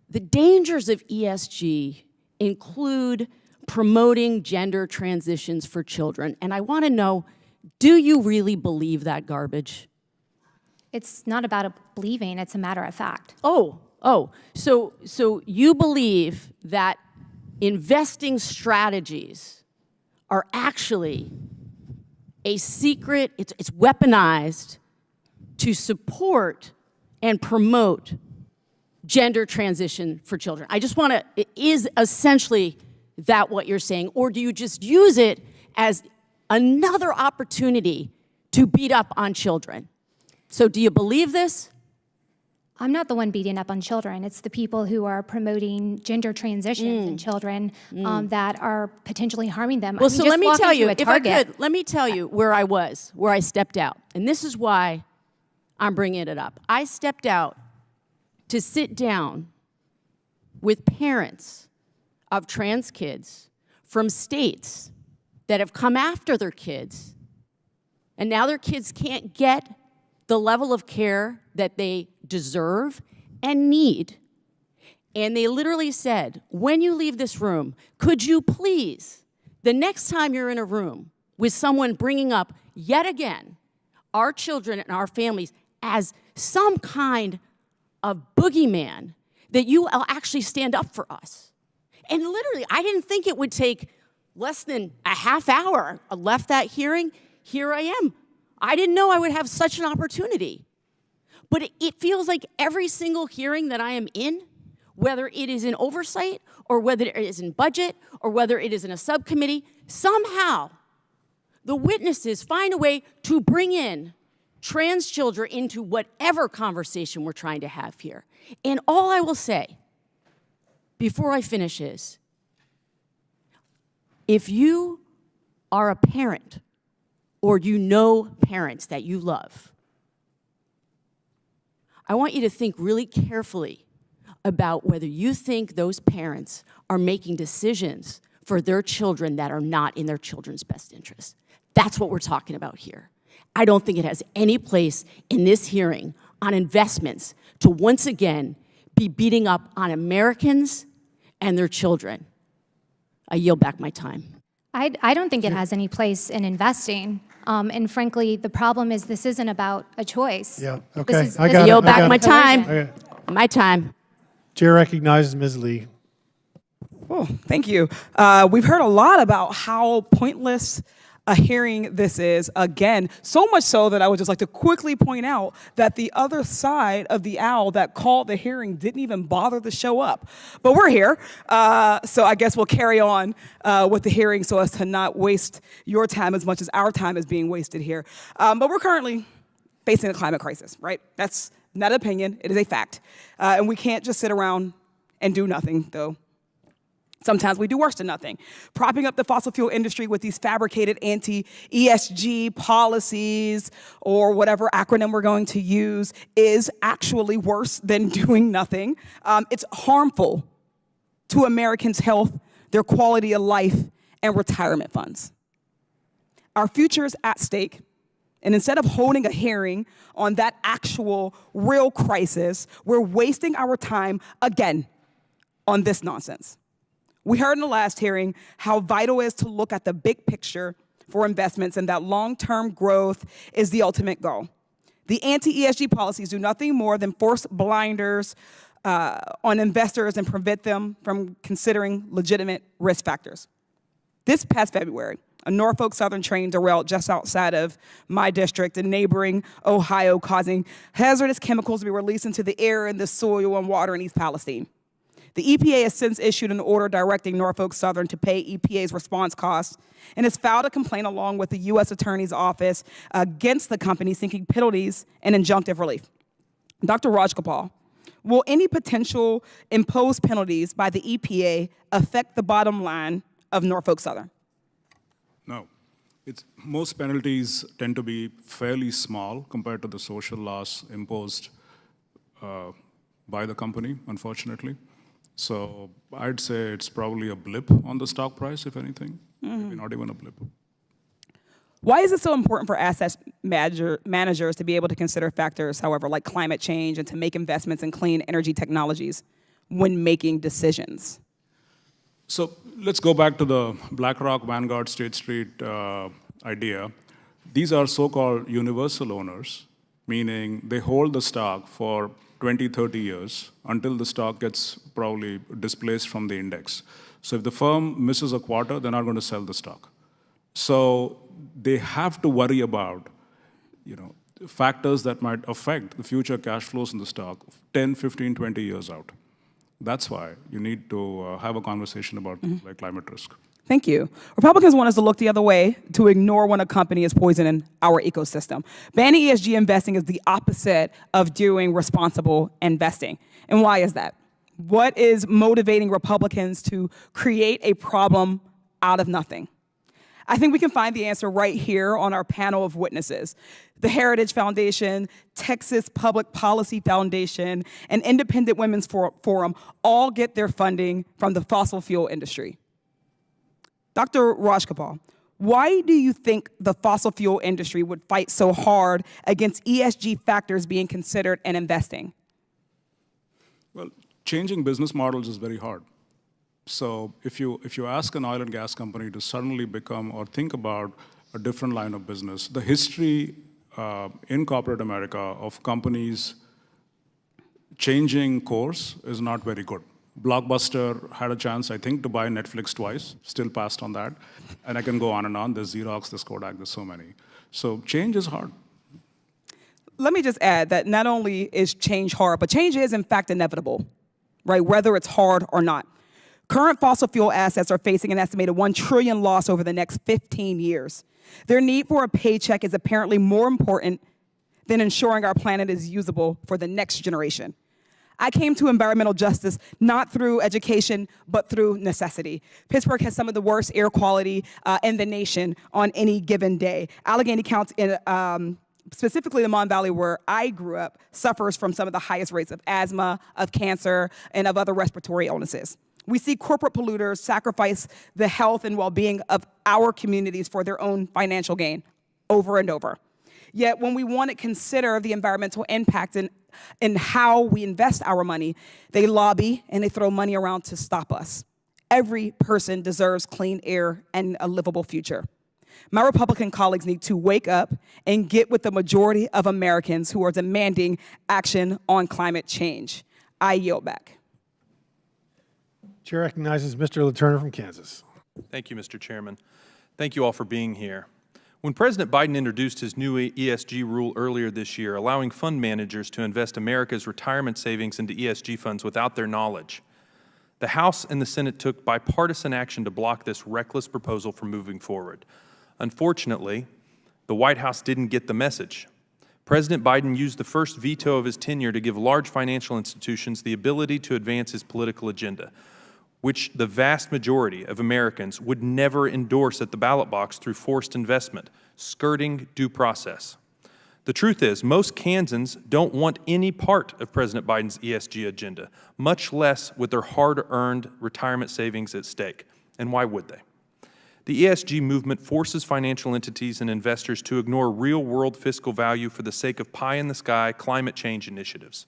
the dangers of ESG include promoting gender transitions for children. And I want to know, do you really believe that garbage? It's not about believing, it's a matter of fact. So you believe that investing strategies are actually a secret, it's weaponized to support and promote gender transition for children. I just want to, is essentially that what you're saying? Or do you just use it as another opportunity to beat up on children? So do you believe this? I'm not the one beating up on children. It's the people who are promoting gender transitions in children that are potentially harming them. Well, so let me tell you, if I could, let me tell you where I was, where I stepped out. And this is why I'm bringing it up. I stepped out to sit down with parents of trans kids from states that have come after their kids, and now their kids can't get the level of care that they deserve and need. And they literally said, when you leave this room, could you please, the next time you're in a room with someone bringing up yet again our children and our families as some kind of boogeyman, that you will actually stand up for us. And literally, I didn't think it would take less than a half hour. I left that hearing, here I am. I didn't know I would have such an opportunity. But it feels like every single hearing that I am in, whether it is in oversight, or whether it is in budget, or whether it is in a subcommittee, somehow the witnesses find a way to bring in trans children into whatever conversation we're trying to have here. And all I will say before I finish is, if you are a parent or you know parents that you love, I want you to think really carefully about whether you think those parents are making decisions for their children that are not in their children's best interest. That's what we're talking about here. I don't think it has any place in this hearing on investments to once again be beating up on Americans and their children. I yield back my time. I don't think it has any place in investing. And frankly, the problem is this isn't about a choice. Yeah, This okay. is- I this got is it. Yield back got my it. time. Okay. My time. Chair recognizes Ms. Lee. Oh, thank you. We've heard a lot about how pointless a hearing this is, again, so much so that I would just like to quickly point out that the other side of the aisle that called the hearing didn't even bother to show up. But we're here, so I guess we'll carry on with the hearing so as to not waste your time as much as our time is being wasted here. But we're currently facing a climate crisis, right? That's not an opinion, it is a fact. And we can't just sit around and do nothing, though. Sometimes we do worse than nothing. Propping up the fossil fuel industry with these fabricated anti-ESG policies or whatever acronym we're going to use is actually worse than doing nothing. It's harmful to Americans' health, their quality of life, and retirement funds. Our future is at stake, and instead of holding a hearing on that actual real crisis, we're wasting our time again on this nonsense. We heard in the last hearing how vital it is to look at the big picture for investments and that long-term growth is the ultimate goal. The anti-ESG policies do nothing more than force blinders on investors and prevent them from considering legitimate risk factors. This past February, a Norfolk Southern train derailed just outside of my district in neighboring Ohio, causing hazardous chemicals to be released into the air and the soil and water in East Palestine. The EPA has since issued an order directing Norfolk Southern to pay EPA's response costs and has filed a complaint along with the U.S. Attorney's Office against the company seeking penalties and injunctive relief. Dr. Rajgopal, will any potential imposed penalties by the EPA affect the bottom line of Norfolk Southern? No. Most penalties tend to be fairly small compared to the social loss imposed by the company, unfortunately. So I'd say it's probably a blip on the stock price, if anything, maybe not even a blip. Why is it so important for asset managers to be able to consider factors, however, like climate change and to make investments in clean energy technologies when making decisions? So let's go back to the BlackRock, Vanguard, State Street idea. These are so-called universal owners, meaning they hold the stock for 20, 30 years until the stock gets probably displaced from the index. So if the firm misses a quarter, they're not going to sell the stock. So they have to worry about, factors that might affect the future cash flows in the stock 10, 15, 20 years out. That's why you need to have a conversation about things like climate risk. Thank you. Republicans want us to look the other way, to ignore when a company is poisoning our ecosystem. Banning ESG investing is the opposite of doing responsible investing. And why is that? What is motivating Republicans to create a problem out of nothing? I think we can find the answer right here on our panel of witnesses. The Heritage Foundation, Texas Public Policy Foundation, and Independent Women's Forum all get their funding from the fossil fuel industry. Dr. Rajgopal, Why do you think the fossil fuel industry would fight so hard against ESG factors being considered in investing? Well, changing business models is very hard. So if you ask an oil and gas company to suddenly become or think about a different line of business, the history in corporate America of companies changing course is not very good. Blockbuster had a chance, I think, to buy Netflix twice, still passed on that. And I can go on and on. There's Xerox, there's Kodak, there's so many. So change is hard. Let me just add that not only is change hard, but change is in fact inevitable, right? Whether it's hard or not. Current fossil fuel assets are facing an estimated $1 trillion loss over the next 15 years. Their need for a paycheck is apparently more important than ensuring our planet is usable for the next generation. I came to environmental justice not through education, but through necessity. Pittsburgh has some of the worst air quality in the nation on any given day. Allegheny County, specifically the Mon Valley where I grew up, suffers from some of the highest rates of asthma, of cancer, and of other respiratory illnesses. We see corporate polluters sacrifice the health and well-being of our communities for their own financial gain over and over. Yet when we want to consider the environmental impact and how we invest our money, they lobby and they throw money around to stop us. Every person deserves clean air and a livable future. My Republican colleagues need to wake up and get with the majority of Americans who are demanding action on climate change. I yield back. Chair recognizes Mr. Letourneau from Kansas. Thank you, Mr. Chairman. Thank you all for being here. When President Biden introduced his new ESG rule earlier this year, allowing fund managers to invest America's retirement savings into ESG funds without their knowledge, the House and the Senate took bipartisan action to block this reckless proposal from moving forward. Unfortunately, the White House didn't get the message. President Biden used the first veto of his tenure to give large financial institutions the ability to advance his political agenda, which the vast majority of Americans would never endorse at the ballot box through forced investment, skirting due process. The truth is, most Kansans don't want any part of President Biden's ESG agenda, much less with their hard-earned retirement savings at stake. And why would they? The ESG movement forces financial entities and investors to ignore real-world fiscal value for the sake of pie-in-the-sky climate change initiatives.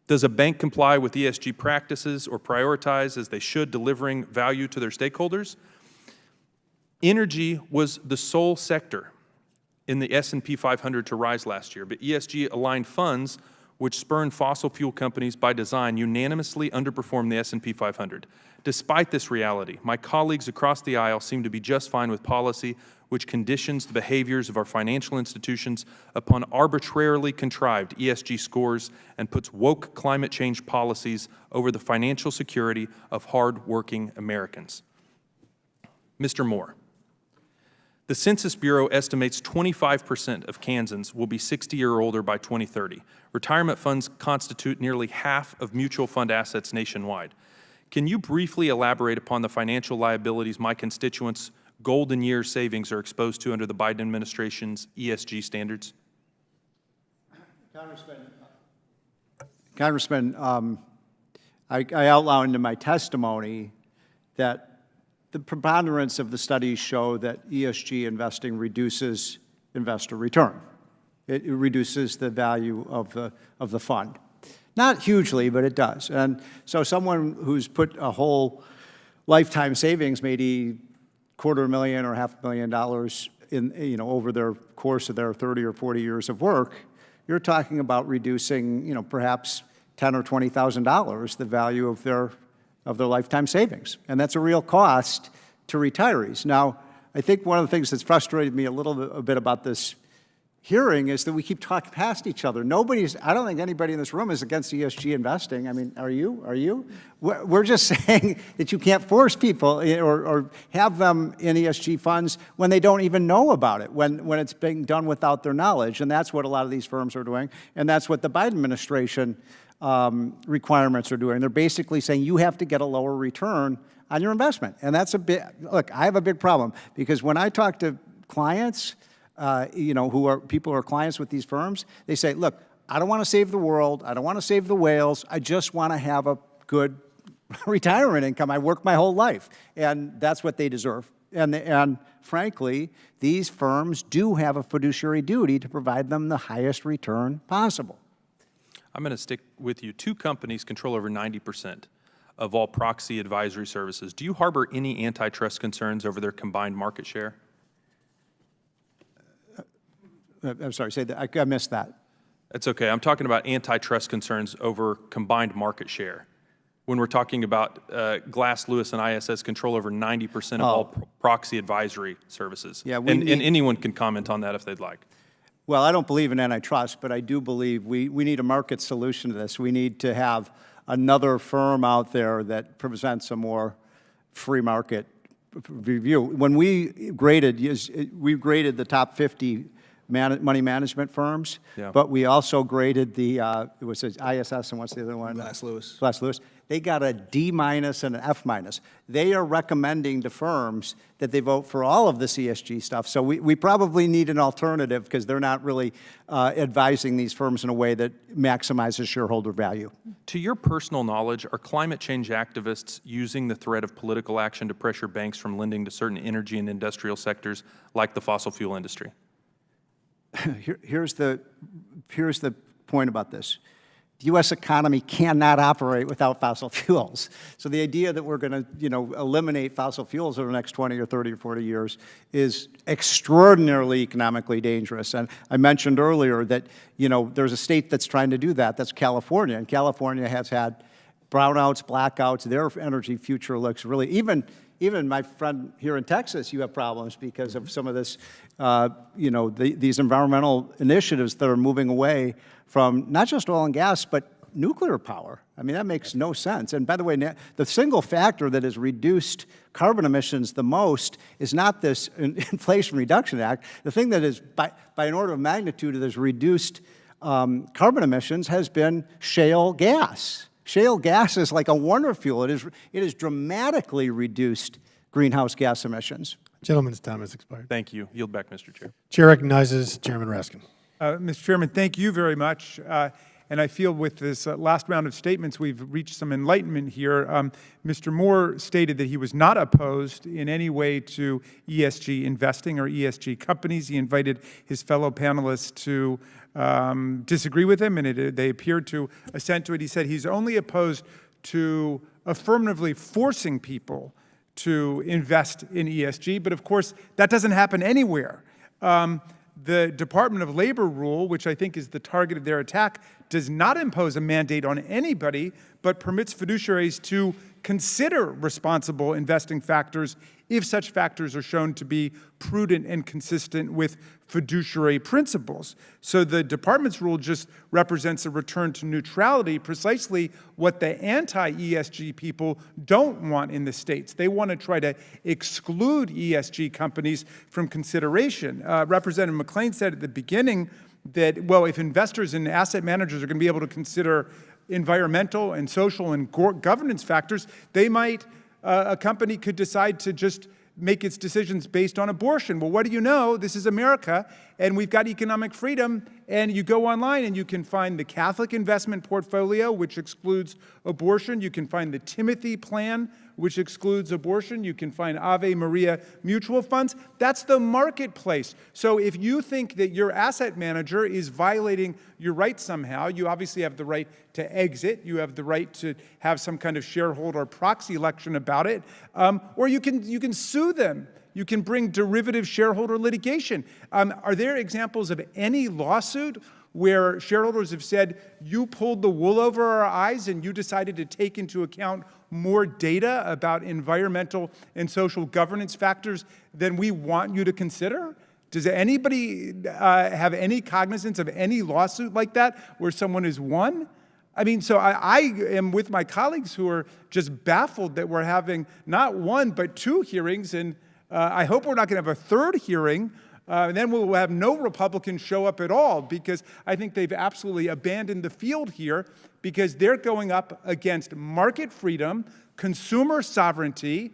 Does a bank comply with ESG practices or prioritize as they should, delivering value to their stakeholders? Energy was the sole sector in the S&P 500 to rise last year, but ESG-aligned funds, which spurn fossil fuel companies by design, unanimously underperformed the S&P 500. Despite this reality, my colleagues across the aisle seem to be just fine with policy which conditions the behaviors of our financial institutions upon arbitrarily contrived ESG scores and puts woke climate change policies over the financial security of hard-working Americans. Mr. Moore, the Census Bureau estimates 25% of Kansans will be 60 or older by 2030. Retirement funds constitute nearly half of mutual fund assets nationwide. Can you briefly elaborate upon the financial liabilities my constituents' golden year savings are exposed to under the Biden administration's ESG standards? Congressman, I outlined in my testimony that the preponderance of the studies show that ESG investing reduces investor return. It reduces the value of the fund. Not hugely, but it does. And so someone who's put a whole lifetime savings, maybe $250,000 or $500,000 in, over their course of their 30 or 40 years of work, you're talking about reducing, perhaps $10,000 or $20,000 the value of their lifetime savings. And that's a real cost to retirees. Now, I think one of the things that's frustrated me a bit about this hearing is that we keep talking past each other. I don't think anybody in this room is against ESG investing. I mean, are you? Are you? We're just saying that you can't force people or have them in ESG funds when they don't even know about it, when it's being done without their knowledge. And that's what a lot of these firms are doing. And that's what the Biden administration requirements are doing. They're basically saying you have to get a lower return on your investment. And that's look, I have a big problem because when I talk to clients, people who are clients with these firms, they say, look, I don't want to save the world. I don't want to save the whales. I just want to have a good retirement income. I worked my whole life. And that's what they deserve. And frankly, these firms do have a fiduciary duty to provide them the highest return possible. I'm going to stick with you. 2 companies control over 90% of all proxy advisory services. Do you harbor any antitrust concerns over their combined market share? I'm sorry, say that. I missed that. That's okay. I'm talking about antitrust concerns over combined market share. When we're talking about Glass Lewis and ISS control over 90% of all proxy advisory services. Yeah, and anyone can comment on that if they'd like. Well, I don't believe in antitrust, but I do believe we need a market solution to this. We need to have another firm out there that presents a more free market review. When we graded the top 50 money management firms, but we also graded the, it was ISS and what's the other one? Glass Lewis. Glass Lewis. They got a D- and an F-. They are recommending to firms that they vote for all of this ESG stuff. So we probably need an alternative because they're not really advising these firms in a way that maximizes shareholder value. To your personal knowledge, are climate change activists using the threat of political action to pressure banks from lending to certain energy and industrial sectors like the fossil fuel industry? Here's the point about this. The U.S. economy cannot operate without fossil fuels. So the idea that we're going to, eliminate fossil fuels over the next 20 or 30 or 40 years is extraordinarily economically dangerous. And I mentioned earlier that, there's a state that's trying to do that. That's California. And California has had brownouts, blackouts. Their energy future looks really, even my friend here in Texas, you have problems because of some of this, these environmental initiatives that are moving away from not just oil and gas, but nuclear power. I mean, that makes no sense. And by the way, the single factor that has reduced carbon emissions the most is not this Inflation Reduction Act. The thing that is, by an order of magnitude, that has reduced carbon emissions has been shale gas. Shale gas is like a wonder fuel. It has dramatically reduced greenhouse gas emissions. Gentleman's time has expired. Thank you. Yield back, Mr. Chair. Chair recognizes Chairman Raskin. Mr. Chairman, thank you very much. And I feel with this last round of statements, we've reached some enlightenment here. Mr. Moore stated that he was not opposed in any way to ESG investing or ESG companies. He invited his fellow panelists to disagree with him, and they appeared to assent to it. He said he's only opposed to affirmatively forcing people to invest in ESG, but of course, that doesn't happen anywhere. The Department of Labor rule, which I think is the target of their attack, does not impose a mandate on anybody, but permits fiduciaries to consider responsible investing factors if such factors are shown to be prudent and consistent with fiduciary principles. So the department's rule just represents a return to neutrality, precisely what the anti-ESG people don't want in the states. They want to try to exclude ESG companies from consideration. Representative McClain said at the beginning that, well, if investors and asset managers are going to be able to consider environmental and social and governance factors, they might, a company could decide to just make its decisions based on abortion. Well, what do you know? This is America, and we've got economic freedom, and you go online and you can find the Catholic investment portfolio, which excludes abortion. You can find the Timothy plan, which excludes abortion. You can find Ave Maria mutual funds. That's the marketplace. So if you think that your asset manager is violating your rights somehow, you obviously have the right to exit. You have the right to have some kind of shareholder proxy election about it. Or you can sue them. You can bring derivative shareholder litigation. Are there examples of any lawsuit where shareholders have said, you pulled the wool over our eyes and you decided to take into account more data about environmental and social governance factors than we want you to consider? Does anybody have any cognizance of any lawsuit like that where someone has won? I mean, so I am with my colleagues who are just baffled that we're having not one, but two hearings, and I hope we're not going to have a third hearing. And then we'll have no Republicans show up at all, because I think they've absolutely abandoned the field here, because they're going up against market freedom, consumer sovereignty,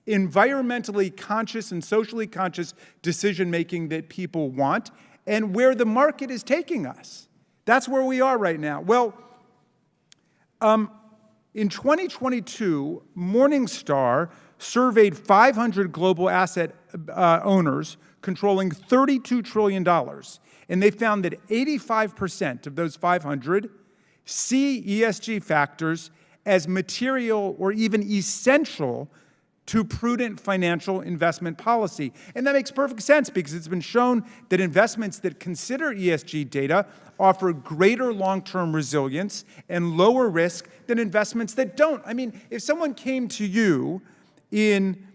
environmentally conscious and socially conscious decision-making that people want, and where the market is taking us. That's where we are right now. Well, in 2022, Morningstar surveyed 500 global asset owners controlling $32 trillion, and they found that 85% of those 500 see ESG factors as material or even essential to prudent financial investment policy. And that makes perfect sense because it's been shown that investments that consider ESG data offer greater long-term resilience and lower risk than investments that don't. I mean, if someone came to you in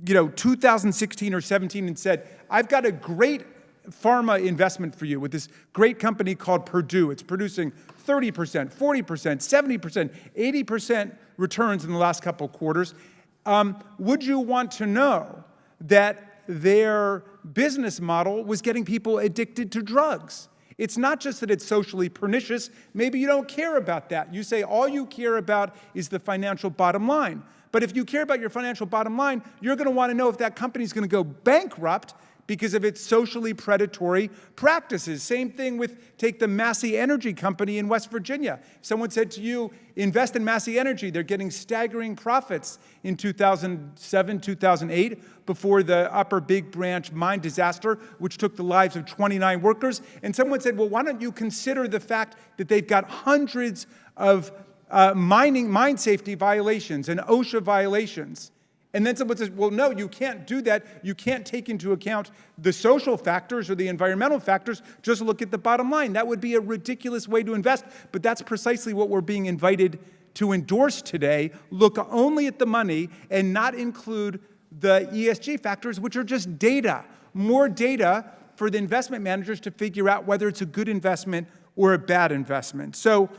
2016 or 17 and said, I've got a great pharma investment for you with this great company called Purdue. It's producing 30%, 40%, 70%, 80% returns in the last couple of quarters. Would you want to know that their business model was getting people addicted to drugs? It's not just that it's socially pernicious. Maybe you don't care about that. You say all you care about is the financial bottom line. But if you care about your financial bottom line, you're going to want to know if that company is going to go bankrupt because of its socially predatory practices. Same thing with, take the Massey Energy Company in West Virginia. If someone said to you, invest in Massey Energy, they're getting staggering profits in 2007, 2008, before the Upper Big Branch mine disaster, which took the lives of 29 workers. And someone said, well, why don't you consider the fact that they've got hundreds of mine safety violations and OSHA violations. And then someone says, well, no, you can't do that. You can't take into account the social factors or the environmental factors. Just look at the bottom line. That would be a ridiculous way to invest. But that's precisely what we're being invited to endorse today. Look only at the money and not include the ESG factors, which are just data. More data for the investment managers to figure out whether it's a good investment or a bad investment. So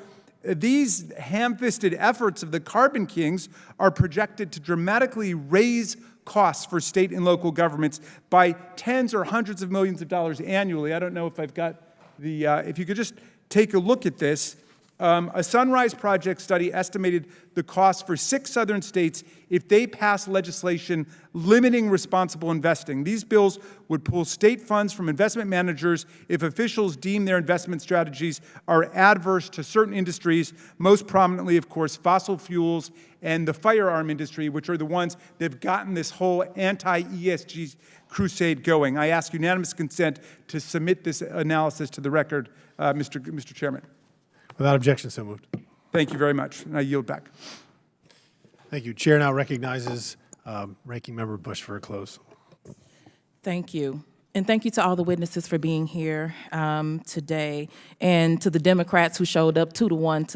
these ham-fisted efforts of the carbon kings are projected to dramatically raise costs for state and local governments by tens or hundreds of millions of dollars annually. I don't know if I've got the, if you could just take a look at this. A Sunrise Project study estimated the cost for 6 southern states if they pass legislation limiting responsible investing. These bills would pull state funds from investment managers if officials deem their investment strategies are adverse to certain industries, most prominently, of course, fossil fuels and the firearm industry, which are the ones that have gotten this whole anti-ESG crusade going. I ask unanimous consent to submit this analysis to the record, Mr. Chairman. Without objection, so moved. Thank you very much, and I yield back. Thank you. Chair now recognizes Ranking Member Bush for a close. Thank you. And thank you to all the witnesses for being here today, and to the Democrats who showed up 2-1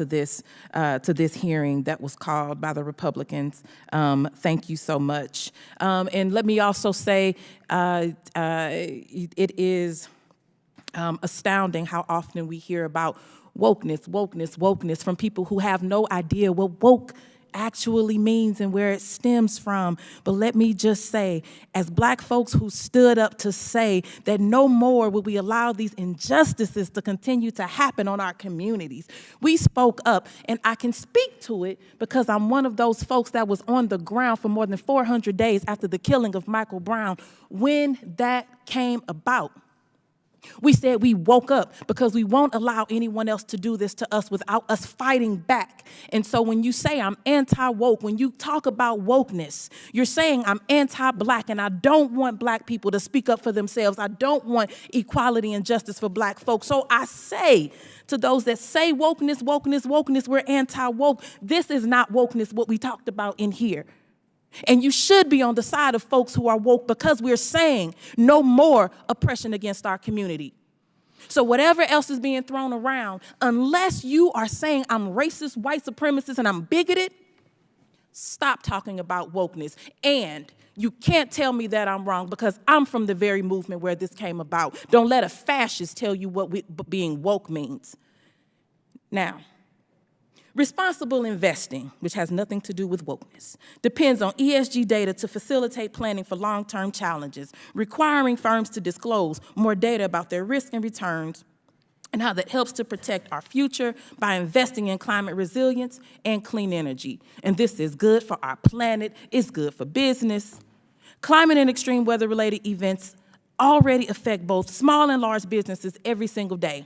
to this hearing that was called by the Republicans. Thank you so much. And let me also say, it is astounding how often we hear about wokeness from people who have no idea what woke actually means and where it stems from. But let me just say, as Black folks who stood up to say that no more will we allow these injustices to continue to happen on our communities, we spoke up, and I can speak to it because I'm one of those folks that was on the ground for more than 400 days after the killing of Michael Brown when that came about. We said we woke up because we won't allow anyone else to do this to us without us fighting back. And so when you say I'm anti-woke, when you talk about wokeness, you're saying I'm anti-Black, and I don't want Black people to speak up for themselves. I don't want equality and justice for Black folks. So I say to those that say wokeness, we're anti-woke. This is not wokeness, what we talked about in here. And you should be on the side of folks who are woke because we're saying no more oppression against our community. So whatever else is being thrown around, unless you are saying I'm racist, white supremacist, and I'm bigoted, stop talking about wokeness. And you can't tell me that I'm wrong because I'm from the very movement where this came about. Don't let a fascist tell you what being woke means. Now, responsible investing, which has nothing to do with wokeness, depends on ESG data to facilitate planning for long-term challenges, requiring firms to disclose more data about their risk and returns, and how that helps to protect our future by investing in climate resilience and clean energy. And this is good for our planet, it's good for business. Climate and extreme weather-related events already affect both small and large businesses every single day.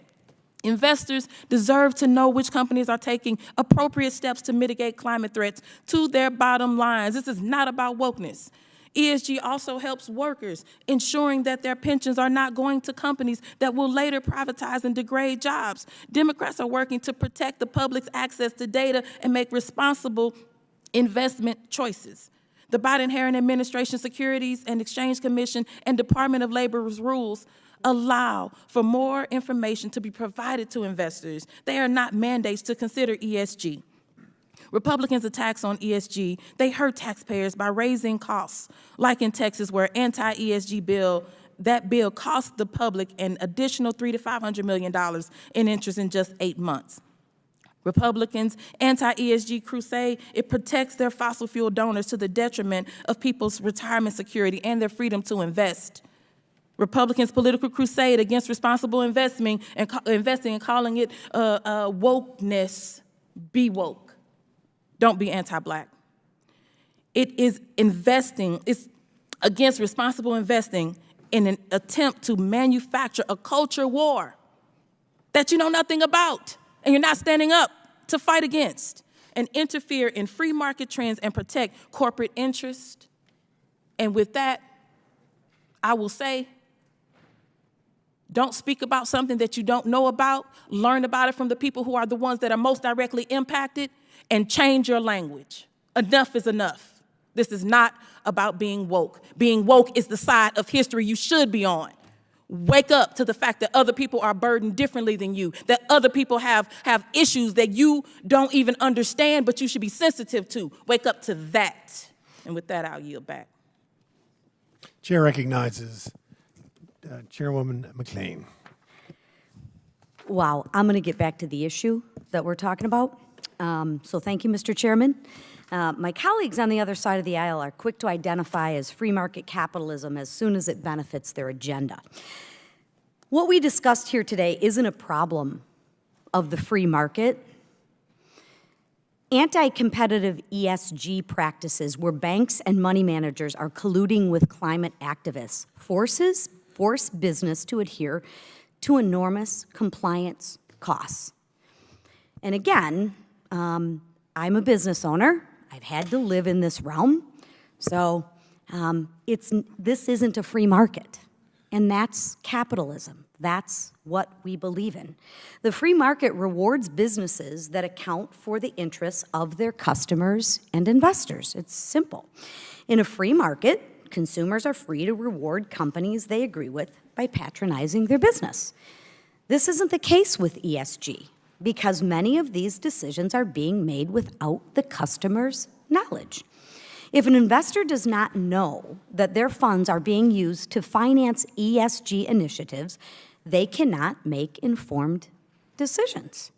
Investors deserve to know which companies are taking appropriate steps to mitigate climate threats to their bottom lines. This is not about wokeness. ESG also helps workers, ensuring that their pensions are not going to companies that will later privatize and degrade jobs. Democrats are working to protect the public's access to data and make responsible investment choices. The Biden-Harris administration Securities and Exchange Commission and Department of Labor's rules allow for more information to be provided to investors. They are not mandates to consider ESG. Republicans' attacks on ESG, they hurt taxpayers by raising costs, like in Texas where anti-ESG bill, that bill cost the public an additional $300 to $500 million in interest in just 8 months. Republicans' anti-ESG crusade, it protects their fossil fuel donors to the detriment of people's retirement security and their freedom to invest. Republicans' political crusade against responsible investing and calling it wokeness, be woke. Don't be anti-Black. It is it's against responsible investing in an attempt to manufacture a culture war that you know nothing about and you're not standing up to fight against, and interfere in free market trends and protect corporate interest. And with that, I will say, don't speak about something that you don't know about. Learn about it from the people who are the ones that are most directly impacted, and change your language. Enough is enough. This is not about being woke. Being woke is the side of history you should be on. Wake up to the fact that other people are burdened differently than you, that other people have issues that you don't even understand, but you should be sensitive to. Wake up to that. And with that, I'll yield back. Chair recognizes Chairwoman McLean. Wow, I'm going to get back to the issue that we're talking about. So thank you, Mr. Chairman. My colleagues on the other side of the aisle are quick to identify as free market capitalism as soon as it benefits their agenda. What we discussed here today isn't a problem of the free market. Anti-competitive ESG practices where banks and money managers are colluding with climate activists force business to adhere to enormous compliance costs. And again, I'm a business owner. I've had to live in this realm. So this isn't a free market. And that's capitalism. That's what we believe in. The free market rewards businesses that account for the interests of their customers and investors. It's simple. In a free market, consumers are free to reward companies they agree with by patronizing their business. This isn't the case with ESG, because many of these decisions are being made without the customer's knowledge. If an investor does not know that their funds are being used to finance ESG initiatives, they cannot make informed decisions.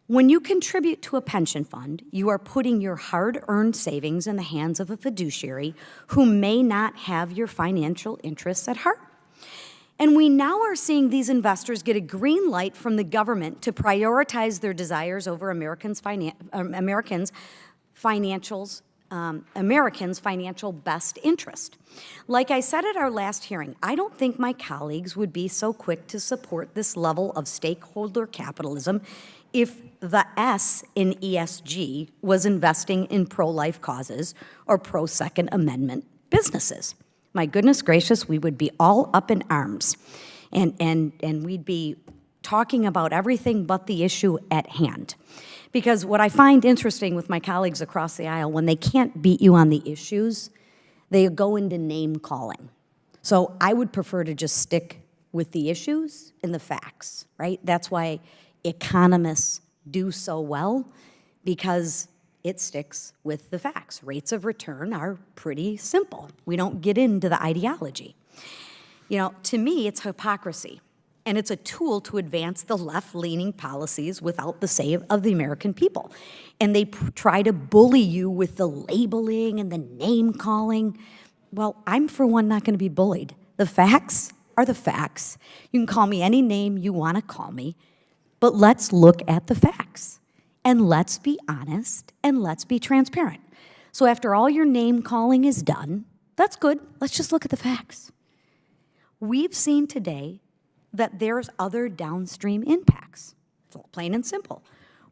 When you contribute to a pension fund, you are putting your hard-earned savings in the hands of a fiduciary who may not have your financial interests at heart. And we now are seeing these investors get a green light from the government to prioritize their desires over Americans' financial best interest. Like I said at our last hearing, I don't think my colleagues would be so quick to support this level of stakeholder capitalism if the S in ESG was investing in pro-life causes or pro-Second Amendment businesses. My goodness gracious, we would be all up in arms, and we'd be talking about everything but the issue at hand. Because what I find interesting with my colleagues across the aisle, when they can't beat you on the issues, they go into name calling. So I would prefer to just stick with the issues and the facts, right? That's why economists do so well, because it sticks with the facts. Rates of return are pretty simple. We don't get into the ideology. You know, to me, it's hypocrisy. And it's a tool to advance the left-leaning policies without the say of the American people. And they try to bully you with the labeling and the name-calling. Well, I'm, for one, not going to be bullied. The facts are the facts. You can call me any name you want to call me, but let's look at the facts. And let's be honest, and let's be transparent. So after all your name-calling is done, that's good. Let's just look at the facts. We've seen today that there's other downstream impacts. It's plain and simple.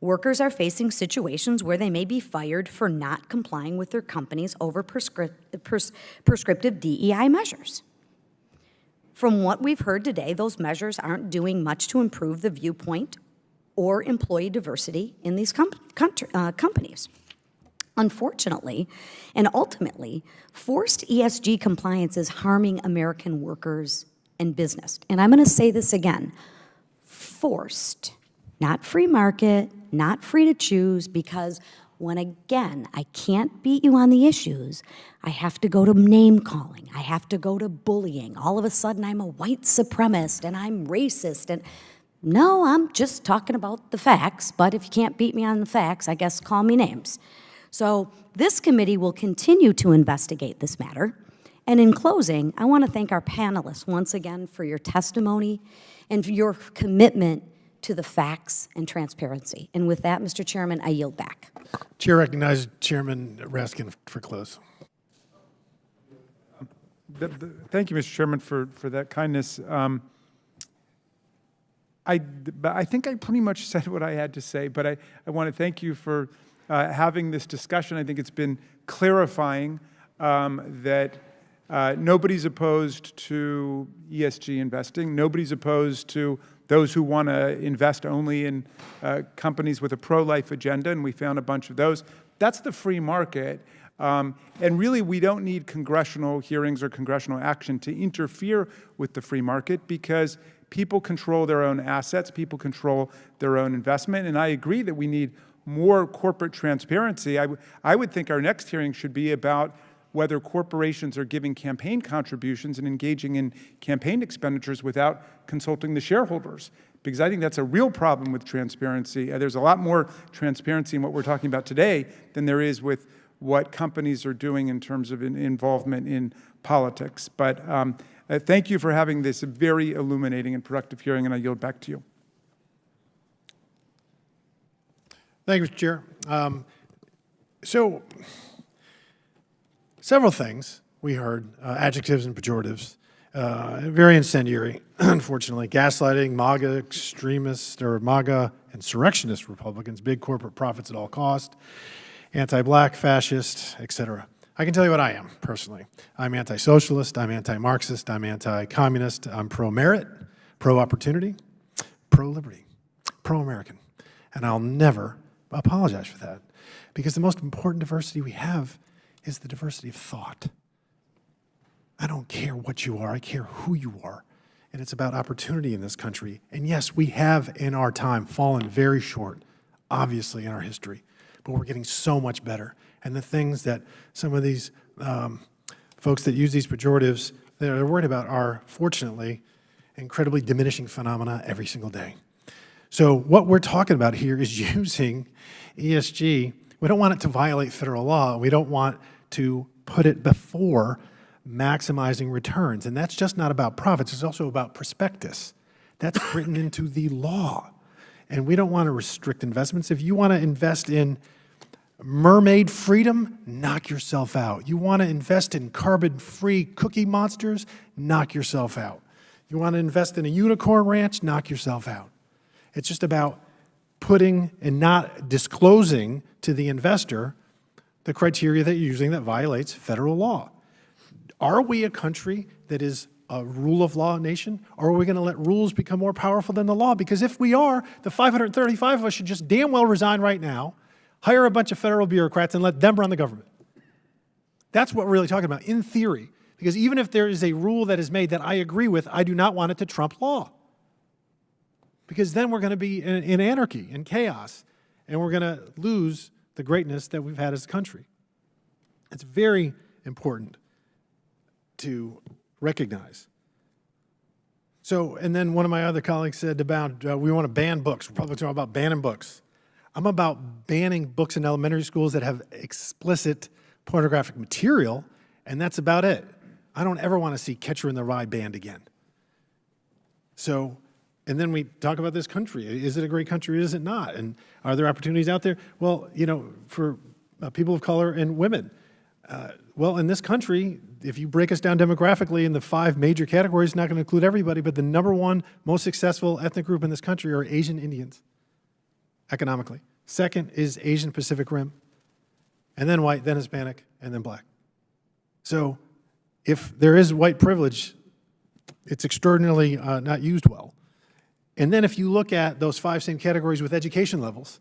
Workers are facing situations where they may be fired for not complying with their company's prescriptive DEI measures. From what we've heard today, those measures aren't doing much to improve the viewpoint or employee diversity in these companies. Unfortunately, and ultimately, forced ESG compliance is harming American workers and business. And I'm going to say this again, forced, not free market, not free to choose, because when, again, I can't beat you on the issues, I have to go to name calling, I have to go to bullying. All of a sudden, I'm a white supremacist and I'm racist. And no, I'm just talking about the facts, but if you can't beat me on the facts, I guess call me names. So this committee will continue to investigate this matter. And in closing, I want to thank our panelists once again for your testimony and for your commitment to the facts and transparency. And with that, Mr. Chairman, I yield back. Chair recognizes Chairman Raskin for close. Thank you, Mr. Chairman, for that kindness. I think I pretty much said what I had to say, but I want to thank you for having this discussion. I think it's been clarifying that nobody's opposed to ESG investing. Nobody's opposed to those who want to invest only in companies with a pro-life agenda, and we found a bunch of those. That's the free market. And really, we don't need congressional hearings or congressional action to interfere with the free market, because people control their own assets, people control their own investment, and I agree that we need more corporate transparency. I would think our next hearing should be about whether corporations are giving campaign contributions and engaging in campaign expenditures without consulting the shareholders, because I think that's a real problem with transparency. There's a lot more transparency in what we're talking about today than there is with what companies are doing in terms of involvement in politics. But thank you for having this very illuminating and productive hearing, and I yield back to you. Thank you, Mr. Chair. So, several things we heard, adjectives and pejoratives, very incendiary, unfortunately. Gaslighting, MAGA extremists, or MAGA insurrectionist Republicans, big corporate profits at all cost, anti-black, fascist, etc. I can tell you what I am, personally. I'm anti-socialist, I'm anti-Marxist, I'm anti-communist, I'm pro-merit, pro-opportunity, pro-liberty, pro-American. And I'll never apologize for that, because the most important diversity we have is the diversity of thought. I don't care what you are, I care who you are. And it's about opportunity in this country. And yes, we have in our time fallen very short, obviously, in our history, but we're getting so much better. And the things that some of these folks that use these pejoratives, they're worried about are, fortunately, incredibly diminishing phenomena every single day. So what we're talking about here is using ESG. We don't want it to violate federal law. We don't want to put it before maximizing returns. And that's just not about profits. It's also about prospectus. That's written into the law. And we don't want to restrict investments. If you want to invest in mermaid freedom, knock yourself out. You want to invest in carbon-free cookie monsters, knock yourself out. You want to invest in a unicorn ranch, knock yourself out. It's just about putting and not disclosing to the investor the criteria that you're using that violates federal law. Are we a country that is a rule of law nation, or are we going to let rules become more powerful than the law? Because if we are, the 535 of us should just damn well resign right now, hire a bunch of federal bureaucrats, and let them run the government. That's what we're really talking about, in theory. Because even if there is a rule that is made that I agree with, I do not want it to trump law. Because then we're going to be in anarchy and chaos, and we're going to lose the greatness that we've had as a country. It's very important to recognize. So, and then one of my other colleagues said about we want to ban books. We're probably talking about banning books. I'm about banning books in elementary schools that have explicit pornographic material, and that's about it. I don't ever want to see Catcher in the Rye banned again. So, and then we talk about this country. Is it a great country or is it not? And are there opportunities out there? Well, you know, for people of color and women, well, in this country, if you break us down demographically in the 5 major categories, it's not going to include everybody, but the #1 most successful ethnic group in this country are Asian Indians, economically. Second is Asian Pacific Rim, and then white, then Hispanic, and then black. So if there is white privilege, it's extraordinarily not used well. And then if you look at those 5 same categories with education levels,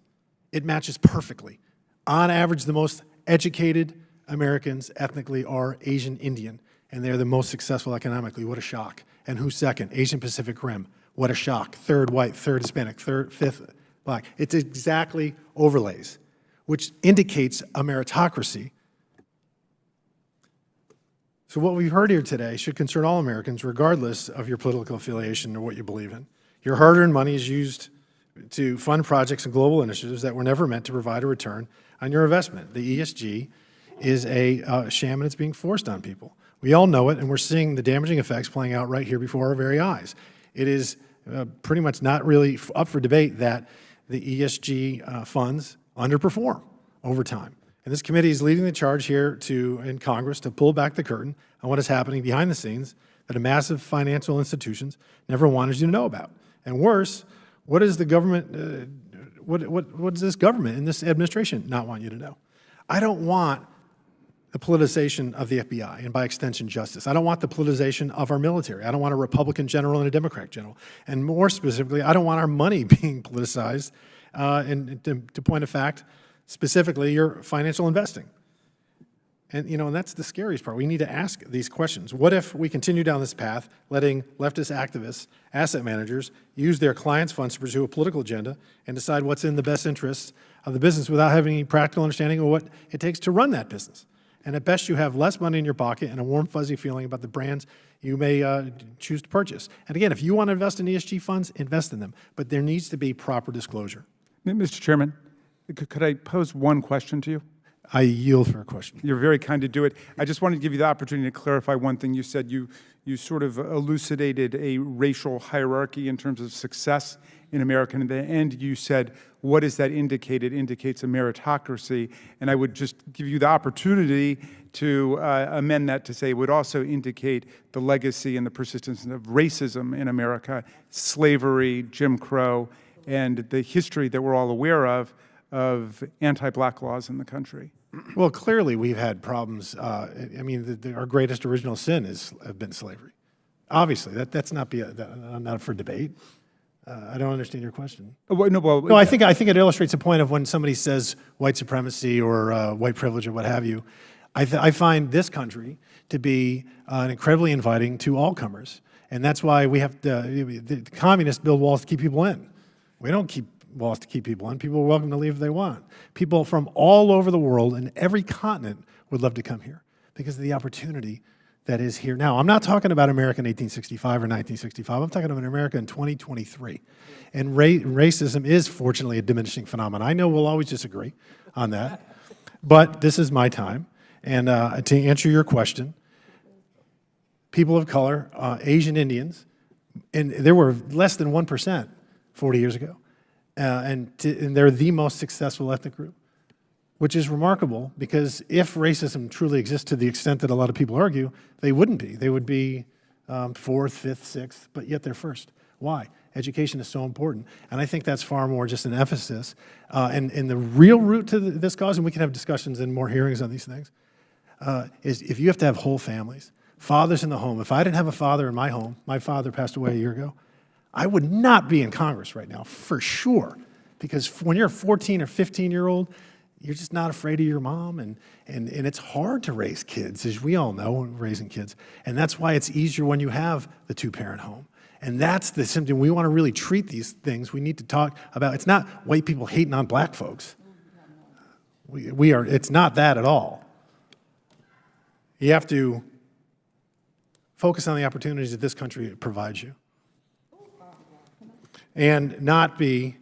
it matches perfectly. On average, the most educated Americans ethnically are Asian Indian, and they're the most successful economically. What a shock. And who's second? Asian Pacific Rim. What a shock. Third white, third Hispanic, fifth black. It's exactly overlays, which indicates a meritocracy. So what we've heard here today should concern all Americans, regardless of your political affiliation or what you believe in. Your hard-earned money is used to fund projects and global initiatives that were never meant to provide a return on your investment. The ESG is a sham, and it's being forced on people. We all know it, and we're seeing the damaging effects playing out right here before our very eyes. It is pretty much not really up for debate that the ESG funds underperform over time. And this committee is leading the charge here in Congress to pull back the curtain on what is happening behind the scenes that a massive financial institutions never wanted you to know about. And worse, what is the government, what does this government and this administration not want you to know? I don't want the politicization of the FBI and by extension justice. I don't want the politicization of our military. I don't want a Republican general and a Democrat general. And more specifically, I don't want our money being politicized. And to point of fact, specifically your financial investing. And, and that's the scariest part. We need to ask these questions. What if we continue down this path, letting leftist activists, asset managers, use their clients' funds to pursue a political agenda and decide what's in the best interests of the business without having any practical understanding of what it takes to run that business? And at best, you have less money in your pocket and a warm, fuzzy feeling about the brands you may choose to purchase. And again, if you want to invest in ESG funds, invest in them. But there needs to be proper disclosure. Mr. Chairman, could I pose one question to you? I yield for a question. You're very kind to do it. I just wanted to give you the opportunity to clarify one thing. You said you sort of elucidated a racial hierarchy in terms of success in America. And at the end, you said, what does that indicate? It indicates a meritocracy. And I would just give you the opportunity to amend that to say it would also indicate the legacy and the persistence of racism in America, slavery, Jim Crow, and the history that we're all aware of anti-black laws in the country. Well, clearly we've had problems. I mean, our greatest original sin has been slavery. Obviously, that's not for debate. I don't understand your question. No, I think it illustrates a point of when somebody says white supremacy or white privilege or what have you. I find this country to be incredibly inviting to all comers, and that's why we have the communists build walls to keep people in. We don't keep walls to keep people in. People are welcome to leave if they want. People from all over the world and every continent would love to come here because of the opportunity that is here now. I'm not talking about America in 1865 or 1965. I'm talking about America in 2023. And racism is, fortunately, a diminishing phenomenon. I know we'll always disagree on that, but this is my time. And to answer your question, people of color, Asian Indians, and there were less than 1% 40 years ago. And they're the most successful ethnic group, which is remarkable because if racism truly exists to the extent that a lot of people argue, they wouldn't be. They would be 4th, 5th, 6th, but yet they're first. Why? Education is so important. And I think that's far more just an emphasis. And the real root to this cause, and we can have discussions and more hearings on these things, is if you have to have whole families, fathers in the home. If I didn't have a father in my home, my father passed away a year ago, I would not be in Congress right now, for sure. Because when you're a 14 or 15-year-old, you're just not afraid of your mom, and it's hard to raise kids, as we all know, raising kids. And that's why it's easier when you have the two-parent home. And that's the symptom. We want to really treat these things. We need to talk about, it's not white people hating on black folks. It's not that at all. You have to focus on the opportunities that this country provides you. And not be,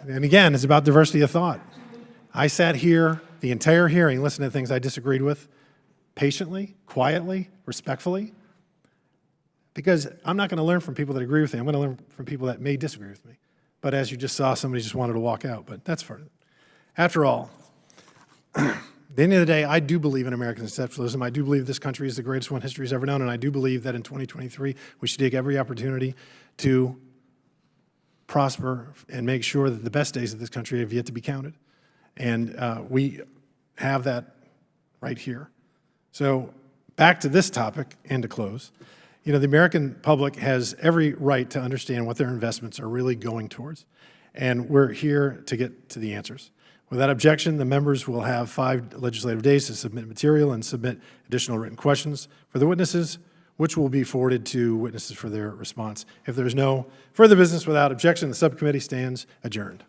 and again, it's about diversity of thought. I sat here the entire hearing, listening to things I disagreed with, patiently, quietly, respectfully, because I'm not going to learn from people that agree with me. I'm going to learn from people that may disagree with me. But as you just saw, somebody just wanted to walk out, but that's for it. After all, At the end of the day, I do believe in American exceptionalism. I do believe this country is the greatest one history has ever known, and I do believe that in 2023, we should take every opportunity to prosper and make sure that the best days of this country have yet to be counted. And we have that right here. So back to this topic and to close. You know, the American public has every right to understand what their investments are really going towards. And we're here to get to the answers. Without objection, the members will have 5 legislative days to submit material and submit additional written questions for the witnesses, which will be forwarded to witnesses for their response. If there's no further business without objection, the subcommittee stands adjourned.